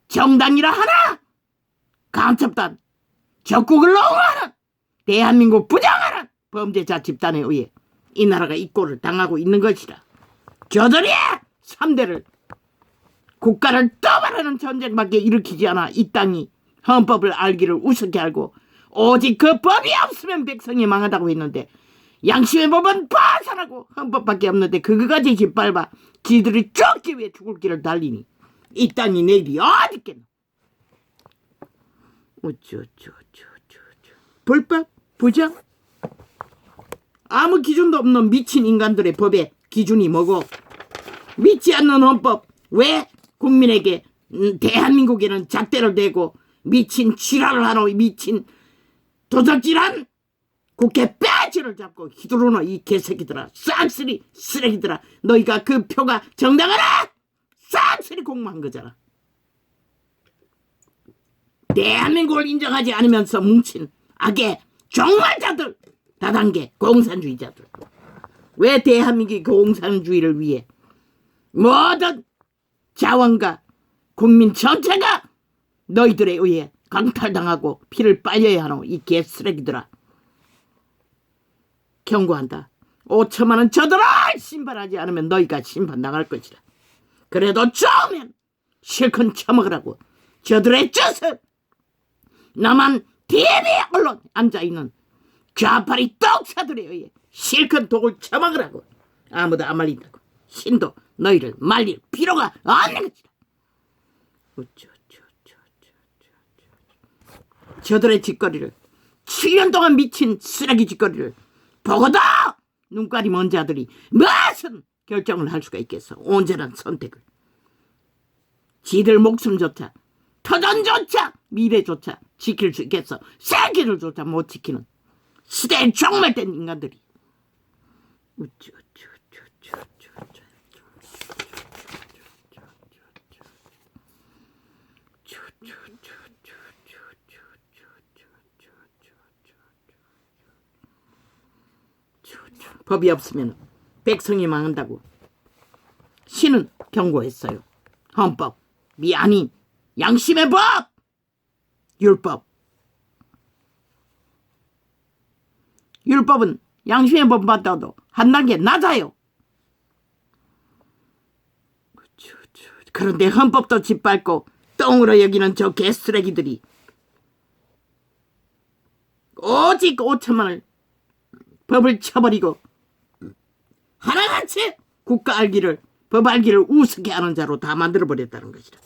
정당이라 하나 간첩단 적국을 옹호하는 대한민국 부정하는 범죄자 집단에 의해 이 나라가 이 꼴을 당하고 있는 것이라. 저들이 3대를 국가를 떠바르는 전쟁밖에 일으키지 않아 이 땅이 헌법을 알기를 우습게 알고 오직 그 법이 없으면 백성이 망하다고 했는데 양심의 법은 파산하고 헌법밖에 없는데 그거까지 짓밟아 지들이 쫓기 위해 죽을 길을 달리니 이 땅이 내일이 어디 있겠노? 불법? 부정? 아무 기준도 없는 미친 인간들의 법의 기준이 뭐고 믿지 않는 헌법 왜 국민에게 대한민국에는 잣대를 대고 미친 지랄을 하노? 미친 도적질한 국회 배지를 잡고 휘두르노? 이 개새끼들아. 싹쓸이 쓰레기들아. 너희가 그 표가 정당하라 싹쓸이 공모한 거잖아. 대한민국을 인정하지 않으면서 뭉친 악의 종말자들, 다단계 공산주의자들. 왜 대한민국의 공산주의를 위해 모든 자원과 국민 전체가 너희들에 의해 강탈당하고 피를 빨려야 하노? 이 개쓰레기들아. 경고한다. 5천만 원 저들을 심판하지 않으면 너희가 심판당할 것이라. 그래도 처음엔 실컷 처먹으라고. 저들의 뜻은 나만 TV 언론 앉아있는 좌파리 떡사들에 의해 실컷 독을 처먹으라고. 아무도 안 말린다고. 신도 너희를 말릴 필요가 없는 것이다. 저들의 짓거리를 7년 동안 미친 쓰레기 짓거리를 보고도 눈깔이 먼 자들이 무슨 결정을 할 수가 있겠어? 온전한 선택을. 지들 목숨조차 터전조차 미래조차 지킬 수 있겠어? 새끼들조차 못 지키는 시대의 종말된 인간들이. 법이 없으면 백성이 망한다고 신은 경고했어요. 헌법이 아닌 양심의 법, 율법. 율법은 양심의 법보다도 한 단계 낮아요. 그런데 헌법도 짓밟고 똥으로 여기는 저 개쓰레기들이 오직 5천만 원을 법을 쳐버리고 하나같이 국가 알기를, 법 알기를 우습게 하는 자로 다 만들어버렸다는 것이다.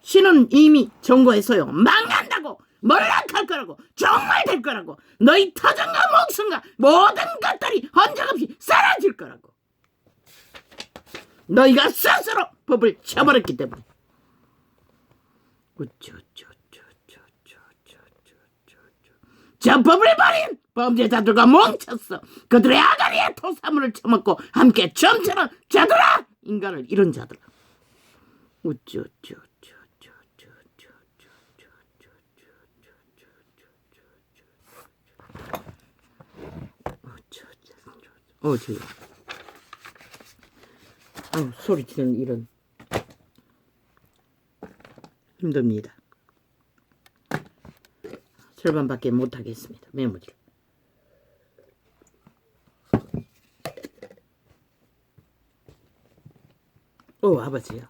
신은 이미 경고했어요. 망한다고, 몰락할 거라고, 정말 될 거라고, 너희 터전과 목숨과 모든 것들이 흔적없이 사라질 거라고. 너희가 스스로 법을 쳐버렸기 때문에. 저 법을 버린 범죄자들과 뭉쳤어. 그들의 아가리에 토사물을 처먹고 함께 점처럼 자들아, 인간을 잃은 자들. 저요. 소리치는 일은 힘듭니다. 절반밖에 못하겠습니다. 메모지를. 아버지요.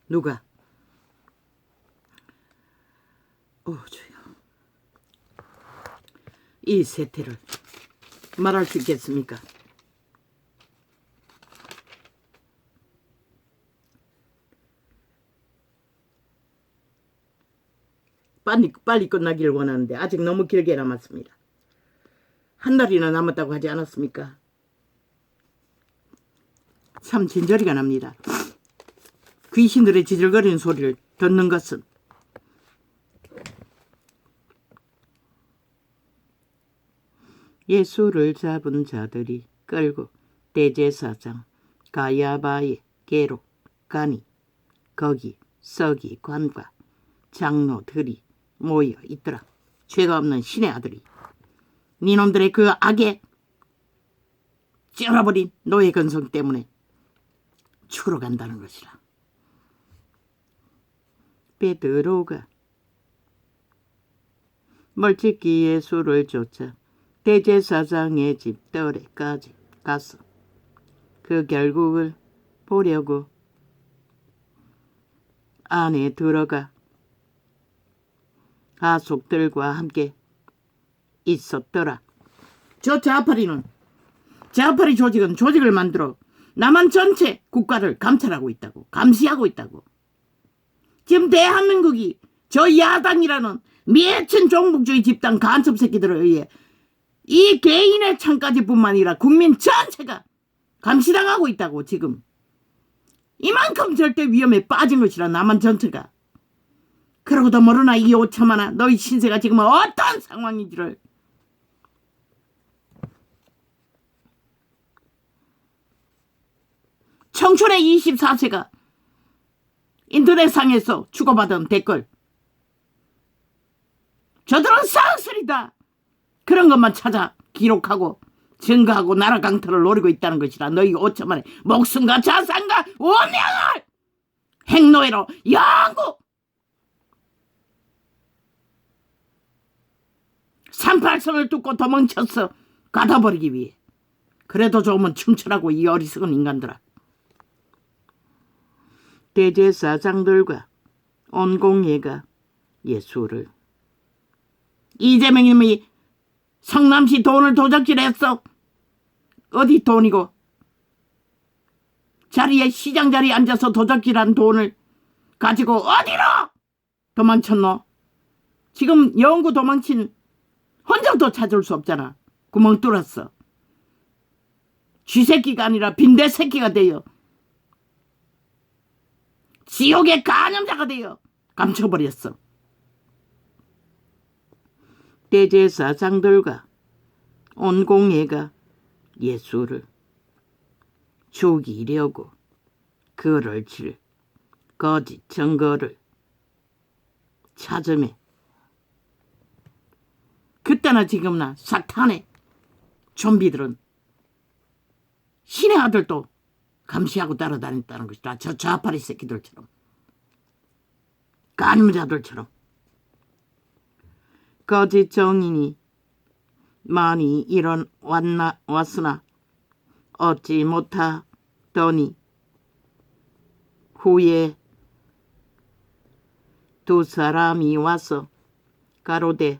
누가? 저요. 이 세태를 말할 수 있겠습니까? 빨리 끝나기를 원하는데 아직 너무 길게 남았습니다. 한 달이나 남았다고 하지 않았습니까? 참 진저리가 납니다. 귀신들의 지질거리는 소리를 듣는 것은 예수를 잡은 자들이 끌고 대제사장 가야바의 궤로 가니 거기 서기관과 장로들이 모여 있더라. 죄가 없는 신의 아들이 니놈들의 그 악에 쩔어버린 노예 근성 때문에 죽으러 간다는 것이라. 베드로가 멀찍이 예수를 쫓아 대제사장의 집 뜰에까지 가서 그 결국을 보려고 안에 들어가 가족들과 함께 있었더라. 저 자파리 조직은 조직을 만들어 남한 전체 국가를 감찰하고 있다고, 감시하고 있다고. 지금 대한민국이 저 야당이라는 미친 종북주의 집단 간첩 새끼들에 의해 이 개인의 창까지뿐만 아니라 국민 전체가 감시당하고 있다고. 지금 이만큼 절대 위험에 빠진 것이라 남한 전체가. 그러고도 모르나 이 5천만아 너희 신세가 지금 어떤 상황인지를. 청춘의 24세가 인터넷상에서 주고받은 댓글. 저들은 쌍술이다. 그런 것만 찾아 기록하고 증거하고 나라 강탈을 노리고 있다는 것이라. 너희 5천만의 목숨과 자산과 운명을 행노예로 영구 38선을 뚫고 도망쳤어. 가둬버리기 위해. 그래도 조금은 충철하고 이 어리석은 인간들아. 대제사장들과 온 공회가 예수를 이재명님이 성남시 돈을 도적질했어. 어디 돈이고? 자리에 시장 자리에 앉아서 도적질한 돈을 가지고 어디로 도망쳤노? 지금 영구 도망친 흔적도 찾을 수 없잖아. 구멍 뚫었어. 쥐새끼가 아니라 빈대새끼가 되어 지옥의 간염자가 되어 감춰버렸어. 대제사장들과 온 공회가 예수를 죽이려고 그를 칠 거짓 증거를 찾음에 그때나 지금나 사탄의 좀비들은 신의 아들도 감시하고 따라다녔다는 것이다. 저 좌파리 새끼들처럼, 간음자들처럼. 거짓 정인이 많이 왔으나 얻지 못하더니 후에 두 사람이 와서 가로되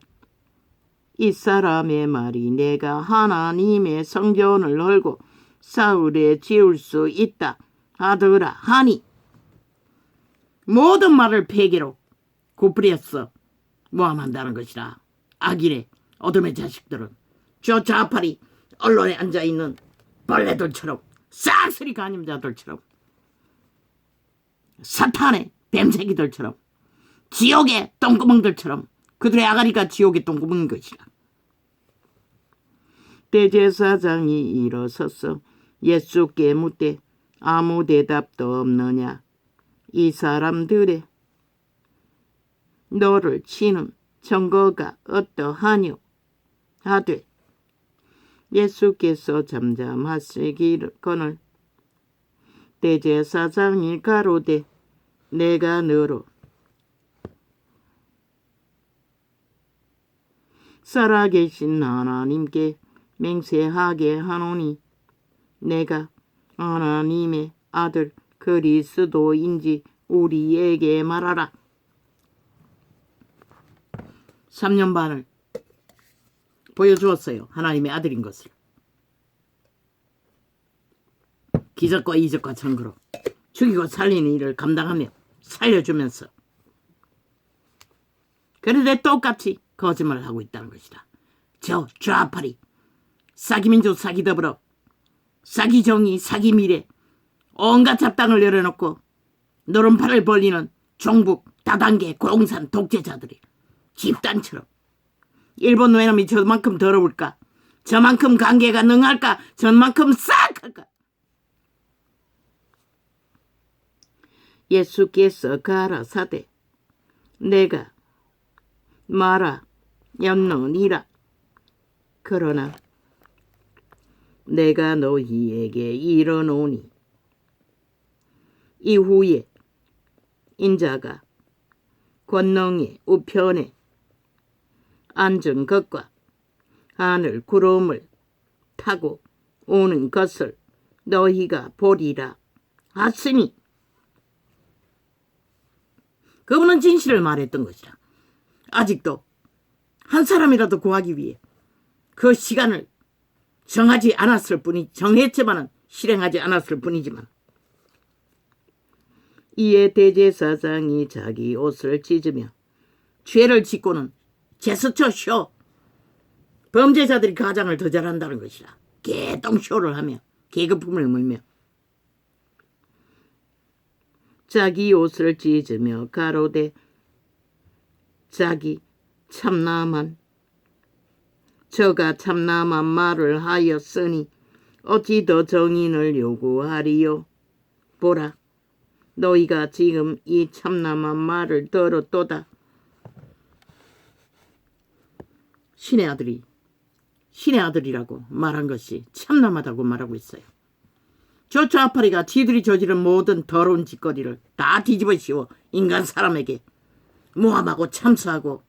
이 사람의 말이 내가 하나님의 성전을 헐고 사흘에 지을 수 있다 하더라 하니 모든 말을 폐기로 굽부렸어 모함한다는 것이라. 악인의 어둠의 자식들은 저 좌파리 언론에 앉아있는 벌레들처럼, 싹쓸이 간임자들처럼, 사탄의 뱀새끼들처럼, 지옥의 똥구멍들처럼 그들의 아가리가 지옥의 똥구멍인 것이라. 대제사장이 일어서서 예수께 묻되 아무 대답도 없느냐. 이 사람들의 너를 치는 증거가 어떠하뇨 하되 예수께서 잠잠하시기를 대제사장이 가로되 내가 너로 살아계신 하나님께 맹세하게 하노니 내가 하나님의 아들 그리스도인지 우리에게 말하라. 3년 반을 보여주었어요. 하나님의 아들인 것을. 기적과 이적과 증거로 죽이고 살리는 일을 감당하며 살려주면서, 그런데 똑같이 거짓말을 하고 있다는 것이다. 저 좌파리 사기민족 사기더불어 사기정의 사기미래 온갖 잡당을 내려놓고 노른팔을 벌리는 종북 다단계 공산 독재자들이 집단처럼 일본 외놈이 저만큼 더러울까? 저만큼 관계가 능할까? 저만큼 싹할까? 예수께서 가라사대 내가 말하였느니라. 그러나 내가 너희에게 이르노니 이후에 인자가 권능의 우편에 앉은 것과 하늘 구름을 타고 오는 것을 너희가 보리라 하시니, 그분은 진실을 말했던 것이라. 아직도 한 사람이라도 구하기 위해 그 시간을 정하지 않았을 뿐이, 정했지만은 실행하지 않았을 뿐이지만, 이에 대제사장이 자기 옷을 찢으며 죄를 짓고는 제스처 쇼, 범죄자들이 가장을 더 잘한다는 것이라. 개똥쇼를 하며 계급품을 물며 자기 옷을 찢으며 가로되 자기 참남한 저가 참남한 말을 하였으니 어찌 더 정인을 요구하리요. 보라, 너희가 지금 이 참남한 말을 들었도다. 신의 아들이 신의 아들이라고 말한 것이 참남하다고 말하고 있어요. 저 좌파리가 지들이 저지른 모든 더러운 짓거리를 다 뒤집어 씌워 인간 사람에게 모함하고 참수하고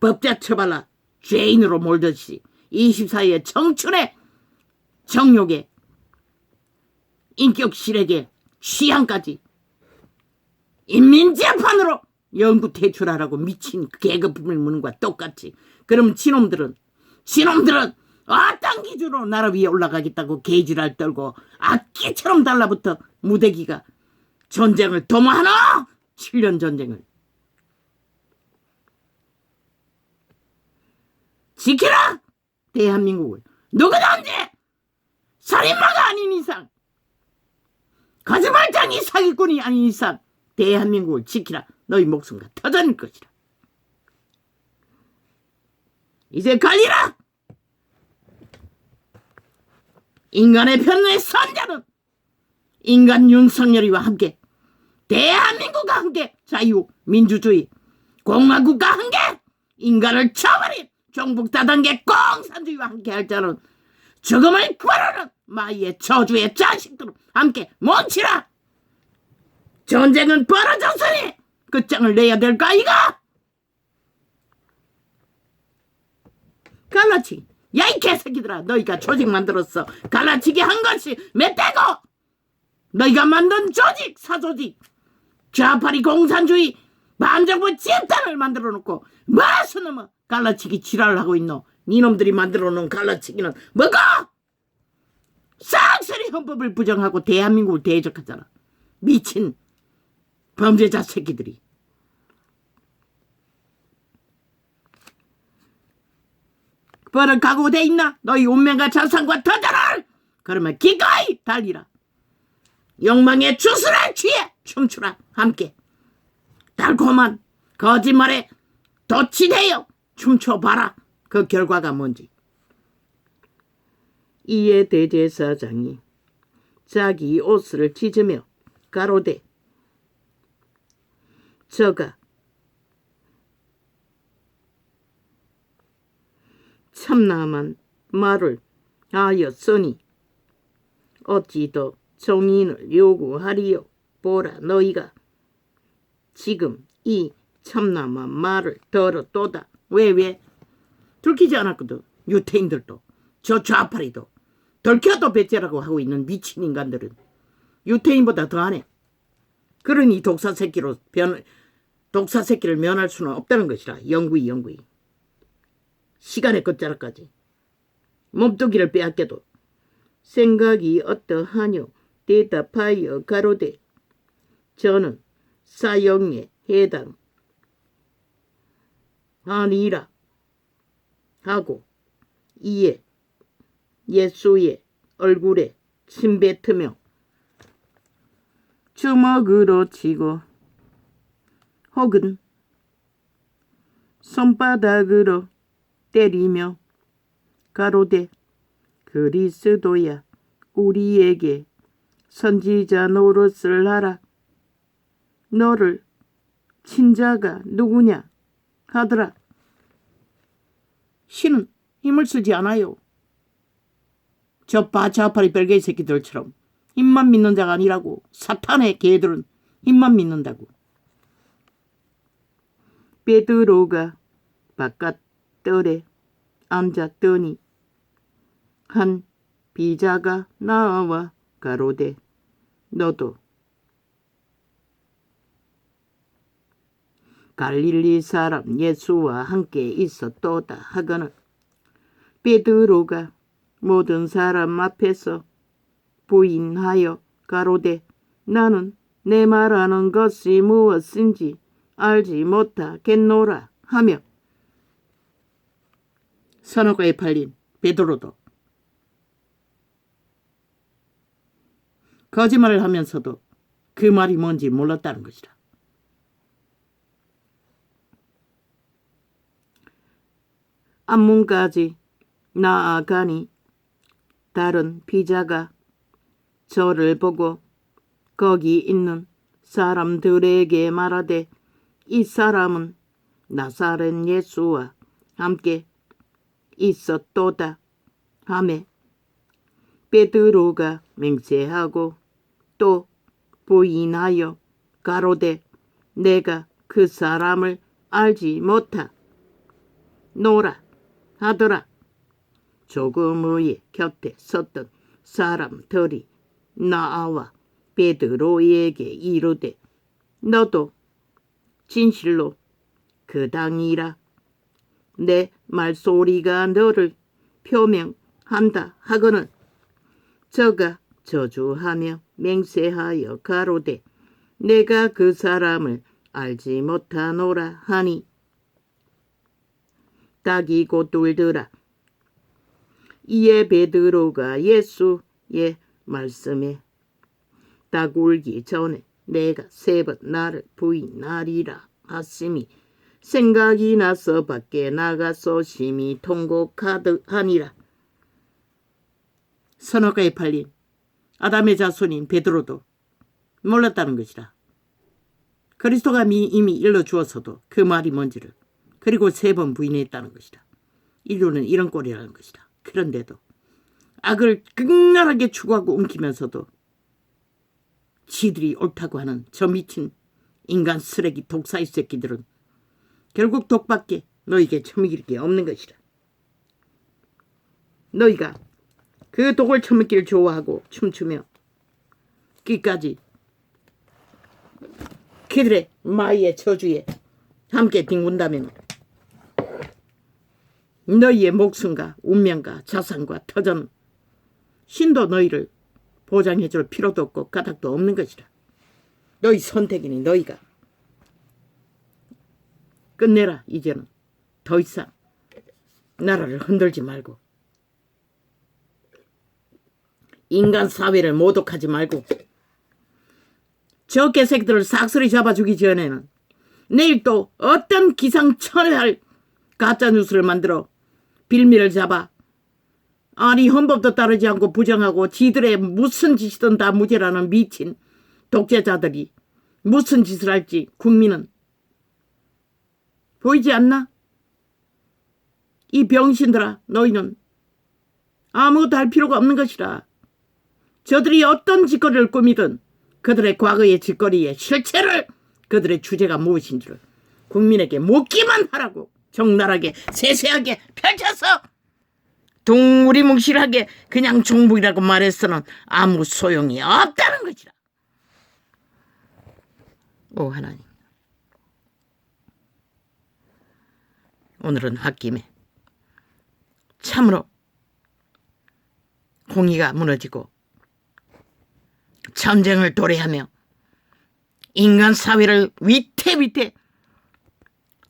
법자 처발라 죄인으로 몰듯이 24의 청춘의 정욕에 인격 실액에 취향까지 인민재판으로 영구 퇴출하라고 미친 계급품을 무는 것과 똑같이, 그럼 지놈들은 어떤 기준으로 나라 위에 올라가겠다고 개지랄 떨고 악기처럼 달라붙어 무대기가 전쟁을 도모하노? 7년 전쟁을. 지키라! 대한민국을. 누구든지 살인마가 아닌 이상, 거짓말쟁이 사기꾼이 아닌 이상 대한민국을 지키라. 너희 목숨과 터전일 것이라. 이제 갈리라! 인간의 편의 선자는 인간 윤석열이와 함께, 대한민국과 함께 자유, 민주주의, 공화국과 한계, 인간을 쳐버린 종북 다단계 공산주의와 함께할 자는 죽음을 부르는 마이의 저주의 자식들로 함께 뭉치라. 전쟁은 벌어졌으니 끝장을 내야 될까 이가. 갈라치기. 야 이 개새끼들아, 너희가 조직 만들었어. 갈라치기 한 것이 몇 대고. 너희가 만든 조직, 사조직, 좌파리 공산주의 반정부 집단을 만들어 놓고 무슨 놈의 갈라치기 지랄을 하고 있노. 니놈들이 만들어 놓은 갈라치기는 뭐고? 싹쓸이 헌법을 부정하고 대한민국을 대적하잖아. 미친 범죄자 새끼들이. 벌은 각오돼 있나? 너희 운명과 자산과 터전을. 그러면 기꺼이 달리라. 욕망의 주술을 취해 춤추라. 함께 달콤한 거짓말에 도취되어 춤춰봐라. 그 결과가 뭔지. 이에 대제사장이 자기 옷을 찢으며 가로되 저가 참남한 말을 하였으니 어찌 더 정인을 요구하리요. 보라, 너희가 지금 이 참남한 말을 들었도다. 왜? 들키지 않았거든. 유태인들도 저 좌파리도 들켜도 배째라고 하고 있는 미친 인간들은 유태인보다 더하네. 그러니 독사 새끼를 면할 수는 없다는 것이라. 영구히 시간의 끝자락까지 몸뚱이를 빼앗겨도 생각이 어떠하뇨. 대답하여 가로되 저는 사형에 해당하니라 하고 이에 예수의 얼굴에 침뱉으며 주먹으로 치고 혹은 손바닥으로 때리며 가로되 그리스도야 우리에게 선지자 노릇을 하라. 너를 친자가 누구냐 하더라. 신은 힘을 쓰지 않아요. 저 바자파리 별개의 새끼들처럼 힘만 믿는 자가 아니라고. 사탄의 개들은 힘만 믿는다고. 베드로가 바깥뜰에 앉았더니 한 비자가 나와 가로되 너도 갈릴리 사람 예수와 함께 있었도다 하거늘 베드로가 모든 사람 앞에서 부인하여 가로되 나는 내 말하는 것이 무엇인지 알지 못하겠노라 하며 선악과에 팔린 베드로도 거짓말을 하면서도 그 말이 뭔지 몰랐다는 것이라. 앞문까지 나아가니 다른 비자가 저를 보고 거기 있는 사람들에게 말하되 이 사람은 나사렛 예수와 함께 있었도다 하매 베드로가 맹세하고 또 부인하여 가로되 내가 그 사람을 알지 못하노라 하더라. 조금 후에 곁에 섰던 사람들이 나와 베드로에게 이르되 너도 진실로 그 당이라. 내 말소리가 너를 표명한다 하거늘 저가 저주하며 맹세하여 가로되 내가 그 사람을 알지 못하노라 하니 닭이 곧 울더라. 이에 베드로가 예수의 말씀에 닭 울기 전에 내가 3번 나를 부인하리라 하심이 생각이 나서 밖에 나가서 심히 통곡하니라. 선악과에 팔린 아담의 자손인 베드로도 몰랐다는 것이라. 그리스도가 이미 일러주었어도 그 말이 뭔지를 그리고 3번 부인했다는 것이다. 인류는 이런 꼴이라는 것이다. 그런데도 악을 극렬하게 추구하고 움키면서도 지들이 옳다고 하는 저 미친 인간 쓰레기 독사의 새끼들은 결국 독밖에 너에게 처먹일 게 없는 것이다. 너희가 그 독을 처먹기를 좋아하고 춤추며 끝까지 그들의 마이의 저주에 함께 뒹군다면 너희의 목숨과 운명과 자산과 터전 신도 너희를 보장해줄 필요도 없고 까닭도 없는 것이다. 너희 선택이니 너희가 끝내라. 이제는 더 이상 나라를 흔들지 말고 인간 사회를 모독하지 말고 저 개새끼들을 싹쓸이 잡아주기 전에는 내일 또 어떤 기상천외할 가짜뉴스를 만들어 빌미를 잡아 아니 헌법도 따르지 않고 부정하고 지들의 무슨 짓이든 다 무죄라는 미친 독재자들이 무슨 짓을 할지 국민은 보이지 않나? 이 병신들아, 너희는 아무것도 할 필요가 없는 것이라. 저들이 어떤 짓거리를 꾸미든 그들의 과거의 짓거리의 실체를 그들의 주제가 무엇인지를 국민에게 묻기만 하라고 적나라하게 세세하게 펼쳐서 둥우리뭉실하게 그냥 종북이라고 말해서는 아무 소용이 없다는 것이라. 오 하나님, 오늘은 홧김에 참으로 공의가 무너지고 전쟁을 도래하며 인간 사회를 위태위태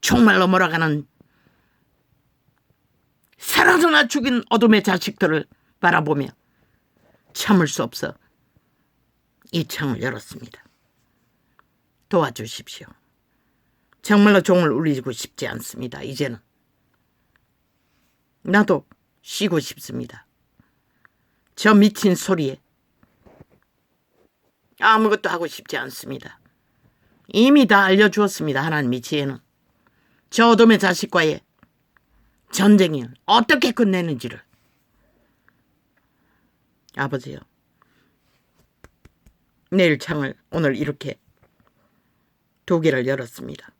총말로 몰아가는 살아서나 죽인 어둠의 자식들을 바라보며 참을 수 없어 이 창을 열었습니다. 도와주십시오. 정말로 종을 울리고 싶지 않습니다. 이제는 나도 쉬고 싶습니다. 저 미친 소리에 아무것도 하고 싶지 않습니다. 이미 다 알려주었습니다. 하나님의 지혜는 저 어둠의 자식과의 전쟁을 어떻게 끝내는지를. 아버지요, 내일 창을 오늘 이렇게 2개를 열었습니다.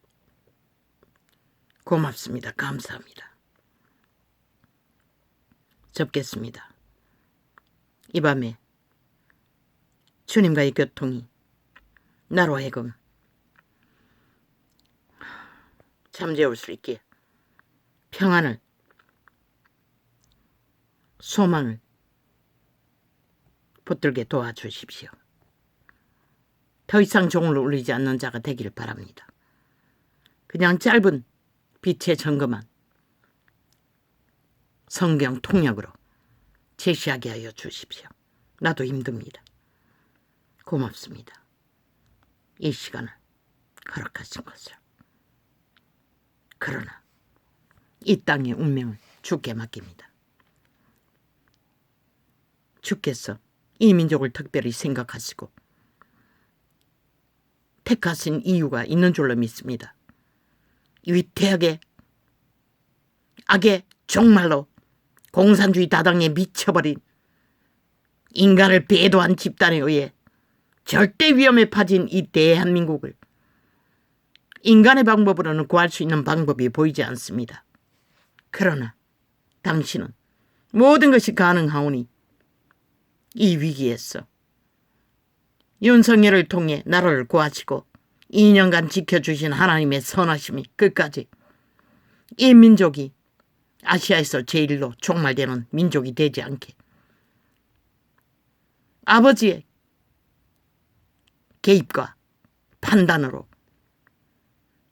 고맙습니다. 감사합니다. 접겠습니다. 이 밤에 주님과의 교통이 나로 하여금 잠재울 수 있게 평안을, 소망을 붙들게 도와주십시오. 더 이상 종을 울리지 않는 자가 되기를 바랍니다. 그냥 짧은 빛의 점검만 성경 통역으로 제시하게 하여 주십시오. 나도 힘듭니다. 고맙습니다. 이 시간을 허락하신 것을. 그러나 이 땅의 운명을 주께 맡깁니다. 주께서 이 민족을 특별히 생각하시고 택하신 이유가 있는 줄로 믿습니다. 위태하게 악의 종말로 공산주의 다당에 미쳐버린 인간을 배도한 집단에 의해 절대 위험에 빠진 이 대한민국을 인간의 방법으로는 구할 수 있는 방법이 보이지 않습니다. 그러나 당신은 모든 것이 가능하오니 이 위기에서 윤석열을 통해 나라를 구하시고 2년간 지켜주신 하나님의 선하심이 끝까지 이 민족이 아시아에서 제일로 종말되는 민족이 되지 않게 아버지의 개입과 판단으로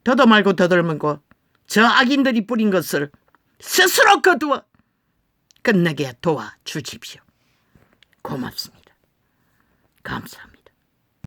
더도 말고 더덜면고 저 악인들이 뿌린 것을 스스로 거두어 끝내게 도와주십시오. 고맙습니다. 감사합니다.